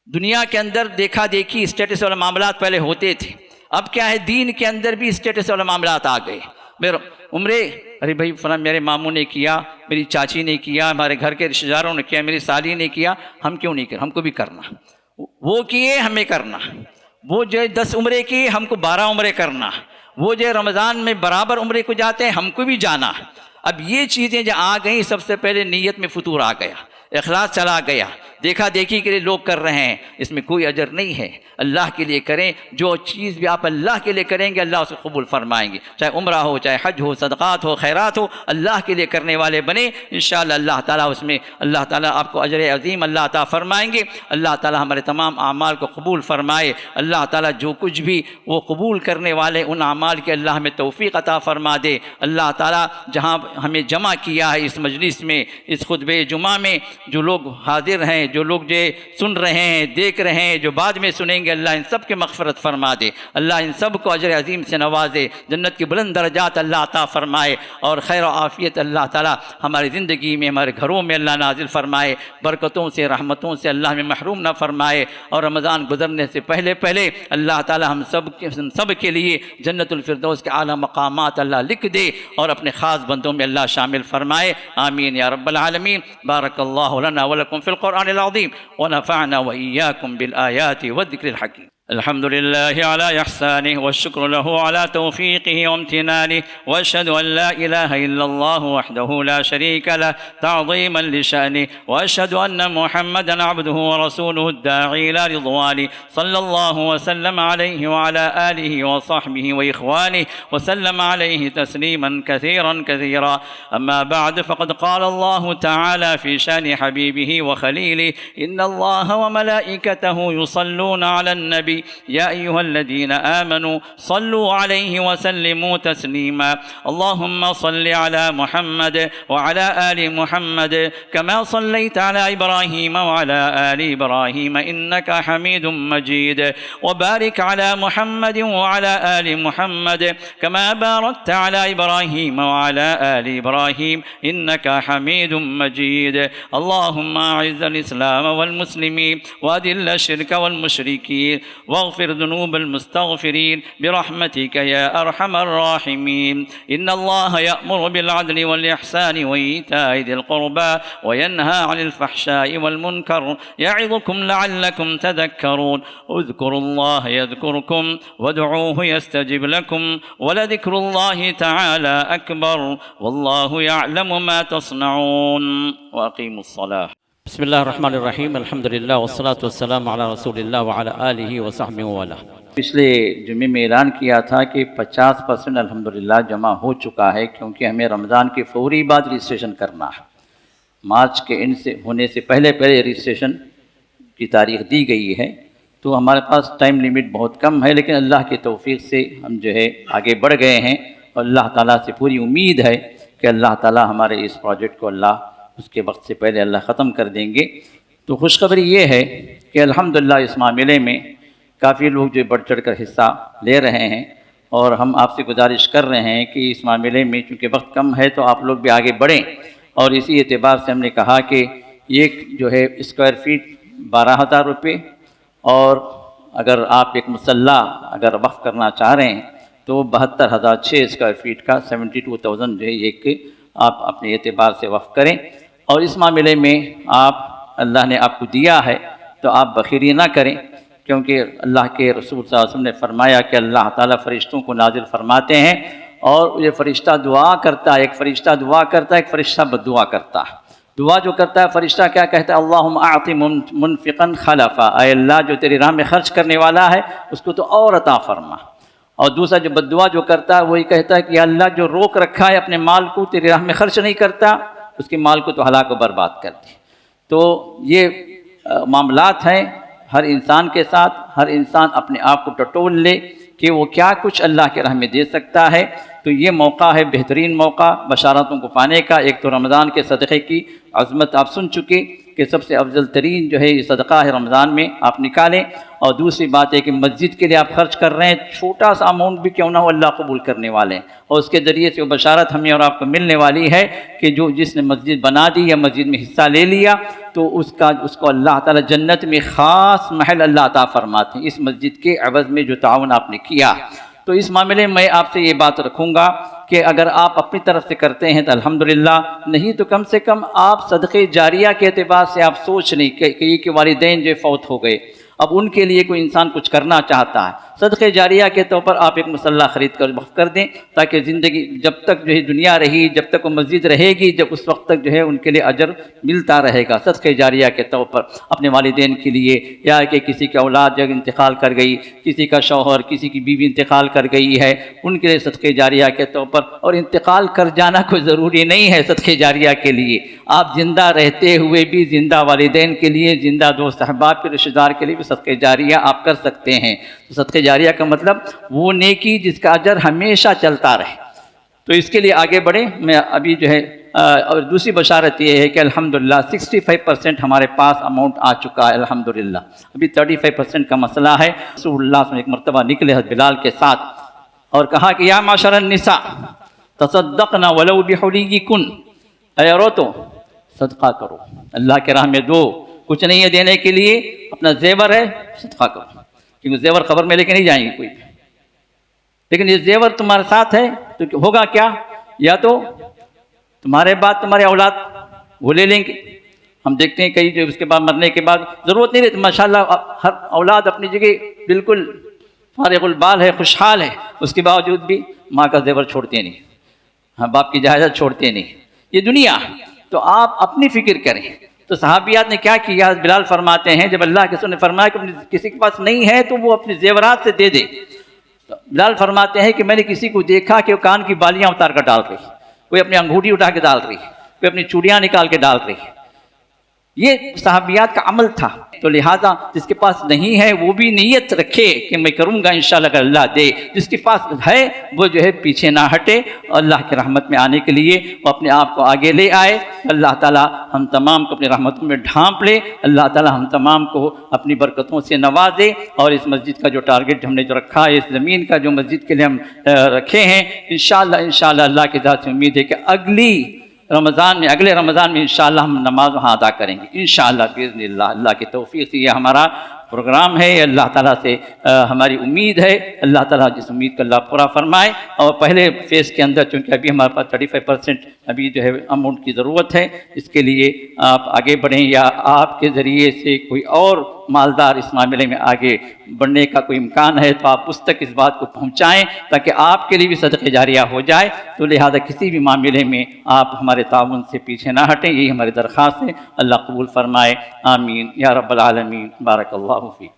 دنیا کے اندر، دیکھا دیکھی اسٹیٹس والے معاملات پہلے ہوتے تھے، اب کیا ہے دین کے اندر بھی اسٹیٹس والے معاملات آ گئے۔ عمرے ارے بھائی فلاں میرے ماموں نے کیا، میری چاچی نے کیا، ہمارے گھر کے رشتہ داروں نے کیا، میری سالی نے کیا، ہم کیوں نہیں کریں؟ ہم کو بھی کرنا، وہ کیے ہمیں کرنا، وہ جو 10 عمرے کیے ہم کو 12 عمرے کرنا، وہ جو رمضان میں برابر عمرے کو جاتے ہیں ہم کو بھی جانا۔ اب یہ چیزیں جو آ گئیں، سب سے پہلے نیت میں فطور آ گیا، اخلاص چلا گیا، دیکھا دیکھی کے لیے لوگ کر رہے ہیں، اس میں کوئی اجر نہیں ہے۔ اللہ کے لیے کریں، جو چیز بھی آپ اللہ کے لیے کریں گے اللہ اسے قبول فرمائیں گے، چاہے عمرہ ہو، چاہے حج ہو، صدقات ہو، خیرات ہو، اللہ کے لیے کرنے والے بنے، انشاءاللہ اللہ تعالیٰ اس میں اللہ تعالیٰ آپ کو اجر عظیم اللہ عطا فرمائیں گے۔ اللہ تعالیٰ ہمارے تمام اعمال کو قبول فرمائے، اللہ تعالیٰ جو کچھ بھی وہ قبول کرنے والے ان اعمال کے اللہ ہمیں توفیق عطا فرما دے۔ اللہ تعالیٰ جہاں ہمیں جمع کیا ہے اس مجلس میں، اس خطبہ جمعہ میں، جو لوگ حاضر ہیں، جو لوگ جو سن رہے ہیں، دیکھ رہے ہیں، جو بعد میں سنیں گے، اللہ ان سب کے مغفرت فرما دے، اللہ ان سب کو اجر عظیم سے نوازے، جنت کے بلند درجات اللہ عطا فرمائے، اور خیر و عافیت اللہ تعالیٰ ہماری زندگی میں، ہمارے گھروں میں اللہ نازل فرمائے، برکتوں سے رحمتوں سے اللہ ہمیں محروم نہ فرمائے، اور رمضان گزرنے سے پہلے اللہ تعالیٰ ہم سب کے لیے جنت الفردوس کے اعلیٰ مقامات اللہ لکھ دے، اور اپنے خاص بندوں میں اللہ شامل فرمائے، آمین یا رب العالمین۔ بارک اللہ لنا ولکم فی القرآن العظیم ونفعنا وإياكم بالآيات والذكر الحكيم۔ الحمد لله على إحسانه والشكر له على توفيقه وامتنانه، وأشهد أن لا إله إلا الله وحده لا شريك له تعظيما لشأنه، وأشهد أن محمدا عبده ورسوله الداعي إلى رضوانه، صلى الله وسلم عليه وعلى آله وصحبه وإخوانه وسلم عليه تسليما كثيرا كثيرا. أما بعد، فقد قال الله تعالى في شأن حبيبه وخليله: إن الله وملائكته يصلون على النبي يا أيها الذين آمنوا صلوا عليه وسلموا تسليما. اللهم صل على محمد وعلى آل محمد كما صليت على إبراهيم وعلى آل إبراهيم إنك حميد مجيد، وبارك على محمد وعلى آل محمد كما باركت على إبراهيم وعلى آل إبراهيم إنك حميد مجيد. اللهم أعز الإسلام والمسلمين وأذل الشرك والمشركين واغفر ذنوب المستغفرين برحمتك يا أرحم الراحمين. إن الله يأمر بالعدل والإحسان وإيتاء ذي القربى وينهى عن الفحشاء والمنكر يعظكم لعلكم تذكرون. اذكروا الله يذكركم وادعوه يستجب لكم ولذكر الله تعالى أكبر والله يعلم ما تصنعون. وأقيموا الصلاة. بسم اللہ الرحمن الرحیم، الحمدللہ والصلاة والسلام علی رسول اللہ وعلی آلہ وصحبہ وعلا. پچھلے جمعے میں اعلان کیا تھا کہ 50% الحمدللہ جمع ہو چکا ہے، کیونکہ ہمیں رمضان کے فوری بعد رجسٹریشن کرنا ہے. مارچ کے اینڈ سے ہونے سے پہلے رجسٹریشن کی تاریخ دی گئی ہے، تو ہمارے پاس ٹائم لیمٹ بہت کم ہے، لیکن اللہ کی توفیق سے ہم جو ہے آگے بڑھ گئے ہیں، اور اللہ تعالیٰ سے پوری امید ہے کہ اللہ تعالیٰ ہمارے اس پروجیکٹ کو اللہ اس کے وقت سے پہلے اللہ ختم کر دیں گے. تو خوشخبری یہ ہے کہ الحمدللہ اس معاملے میں کافی لوگ جو بڑھ چڑھ کر حصہ لے رہے ہیں، اور ہم آپ سے گزارش کر رہے ہیں کہ اس معاملے میں چونکہ وقت کم ہے تو آپ لوگ بھی آگے بڑھیں. اور اسی اعتبار سے ہم نے کہا کہ ایک جو ہے اسکوائر فیٹ 12,000 روپے، اور اگر آپ ایک مسلح اگر وقف کرنا چاہ رہے ہیں تو 72,006 اسکوائر فیٹ کا 72,000 جو ہے ایک آپ اپنے اعتبار سے وقف کریں. اور اس معاملے میں اللہ نے آپ کو دیا ہے تو آپ بخیلی نہ کریں، کیونکہ اللہ کے رسول صلی اللہ علیہ وسلم نے فرمایا کہ اللہ تعالیٰ فرشتوں کو نازل فرماتے ہیں، اور یہ فرشتہ دعا کرتا ہے. ایک فرشتہ دعا کرتا ہے، ایک فرشتہ بد دعا کرتا ہے. دعا جو کرتا ہے فرشتہ کیا کہتا ہے؟ اللہم اعط منفقا خلفا، اے اللہ جو تیری راہ میں خرچ کرنے والا ہے اس کو تو اور عطا فرما. اور دوسرا جو بد دعا جو کرتا ہے وہی کہتا ہے کہ یا اللہ جو روک رکھا ہے اپنے مال کو، تیری راہ میں خرچ نہیں کرتا، اس کے مال کو تو ہلاک و برباد کر دی. تو یہ معاملات ہیں ہر انسان کے ساتھ. ہر انسان اپنے آپ کو ٹٹول لے کہ وہ کیا کچھ اللہ کے راہ میں دے سکتا ہے. تو یہ موقع ہے، بہترین موقع بشارتوں کو پانے کا. ایک تو رمضان کے صدقے کی عظمت آپ سن چکے کہ سب سے افضل ترین جو ہے یہ صدقہ ہے رمضان میں آپ نکالیں. اور دوسری بات ہے کہ مسجد کے لیے آپ خرچ کر رہے ہیں، چھوٹا سا اماؤنٹ بھی کیوں نہ ہو اللہ قبول کرنے والے ہیں. اور اس کے ذریعے سے وہ بشارت ہمیں اور آپ کو ملنے والی ہے کہ جس نے مسجد بنا دی یا مسجد میں حصہ لے لیا تو اس کو اللہ تعالیٰ جنت میں خاص محل اللہ عطا فرماتے ہیں اس مسجد کے عوض میں جو تعاون آپ نے کیا. تو اس معاملے میں آپ سے یہ بات رکھوں گا کہ اگر آپ اپنی طرف سے کرتے ہیں تو الحمدللہ، نہیں تو کم سے کم آپ صدقے جاریہ کے اعتبار سے آپ سوچ نہیں کہ والدین جو فوت ہو گئے، اب ان کے لیے کوئی انسان کچھ کرنا چاہتا ہے، صدقے جاریہ کے طور پر آپ ایک مسلح خرید کر وقف کر دیں، تاکہ زندگی جب تک جو ہے دنیا رہی، جب تک وہ مسجد رہے گی، جب اس وقت تک جو ہے ان کے لیے اجر ملتا رہے گا. صدقے جاریہ کے طور پر اپنے والدین کے لیے، یا کہ کسی کی اولاد جب انتقال کر گئی، کسی کا شوہر، کسی کی بیوی انتقال کر گئی ہے، ان کے لیے صدقے جاریہ کے طور پر. اور انتقال کر جانا کوئی ضروری نہیں ہے صدقے جاریہ کے لیے، آپ زندہ رہتے ہوئے بھی زندہ والدین کے لیے، زندہ دوست احباب کے رشتہ دار کے لیے بھی صدقے جاریہ آپ کر سکتے ہیں. صدقے جاریہ کا مطلب وہ نیکی جس کا اجر ہمیشہ چلتا رہے. تو اس کے لیے آگے بڑھیں. میں ابھی جو ہے اور دوسری بشارت یہ ہے کہ الحمدللہ 65% ہمارے پاس اماؤنٹ آ چکا ہے الحمدللہ. ابھی 35% کا مسئلہ ہے. رسول اللہ صلی اللہ علیہ وسلم ایک مرتبہ نکلے حضرت بلال کے ساتھ اور کہا کہ یا معشر النساء تصدقن ولو بحلیکن، اے عورتوں صدقہ کرو، اللہ کے راہ میں دو، کچھ نہیں ہے دینے کے لیے، اپنا زیور ہے صدقہ کرو، کیونکہ زیور قبر میں لے کے نہیں جائیں گے کوئی بھی. لیکن یہ زیور تمہارے ساتھ ہے تو ہوگا کیا؟ یا تو تمہارے بعد تمہارے اولاد وہ لے لیں گے. ہم دیکھتے ہیں کئی جو اس کے بعد مرنے کے بعد ضرورت نہیں رہتی، ماشاءاللہ ہر اولاد اپنی جگہ بالکل فارغ البال ہے، خوشحال ہے، اس کے باوجود بھی ماں کا زیور چھوڑتے نہیں، ہاں باپ کی جائیداد چھوڑتے نہیں. یہ دنیا. تو آپ اپنی فکر کریں. تو صحابیات نے کیا کیا؟ بلال فرماتے ہیں جب اللہ کے رسول نے فرمایا کہ کسی کے پاس نہیں ہے تو وہ اپنے زیورات سے دے دے. بلال فرماتے ہیں کہ میں نے کسی کو دیکھا کہ وہ کان کی بالیاں اتار کر ڈال رہی، کوئی اپنی انگوٹھی اٹھا کے ڈال رہی، کوئی اپنی چوڑیاں نکال کے ڈال رہی. یہ صحابیات کا عمل تھا. تو لہٰذا جس کے پاس نہیں ہے وہ بھی نیت رکھے کہ میں کروں گا انشاءاللہ اگر اللہ دے. جس کے پاس ہے وہ جو ہے پیچھے نہ ہٹے، اور اللہ کی رحمت میں آنے کے لیے وہ اپنے آپ کو آگے لے آئے. اللہ تعالیٰ ہم تمام کو اپنی رحمتوں میں ڈھانپ لے. اللہ تعالیٰ ہم تمام کو اپنی برکتوں سے نوازے. اور اس مسجد کا جو ٹارگٹ ہم نے جو رکھا ہے، اس زمین کا جو مسجد کے لیے ہم رکھے ہیں، انشاءاللہ اللہ کی ذات سے امید ہے کہ اگلے رمضان میں انشاءاللہ ہم نماز وہاں ادا کریں گے انشاءاللہ باذن اللہ. اللہ کی توفیق سے یہ ہمارا پروگرام ہے، یہ اللہ تعالیٰ سے ہماری امید ہے، اللہ تعالیٰ جس امید کا اللہ پورا فرمائے۔ اور پہلے فیز کے اندر چونکہ ابھی ہمارے پاس 35% ابھی جو ہے اماؤنٹ کی ضرورت ہے، اس کے لیے آپ آگے بڑھیں، یا آپ کے ذریعے سے کوئی اور مالدار اس معاملے میں آگے بڑھنے کا کوئی امکان ہے تو آپ اس تک اس بات کو پہنچائیں تاکہ آپ کے لیے بھی صدقہ جاریہ ہو جائے۔ تو لہذا کسی بھی معاملے میں آپ ہمارے تعاون سے پیچھے نہ ہٹیں، یہی ہماری درخواست ہے۔ اللہ قبول فرمائے، آمین یا رب العالمین، بارک اللہ فیک۔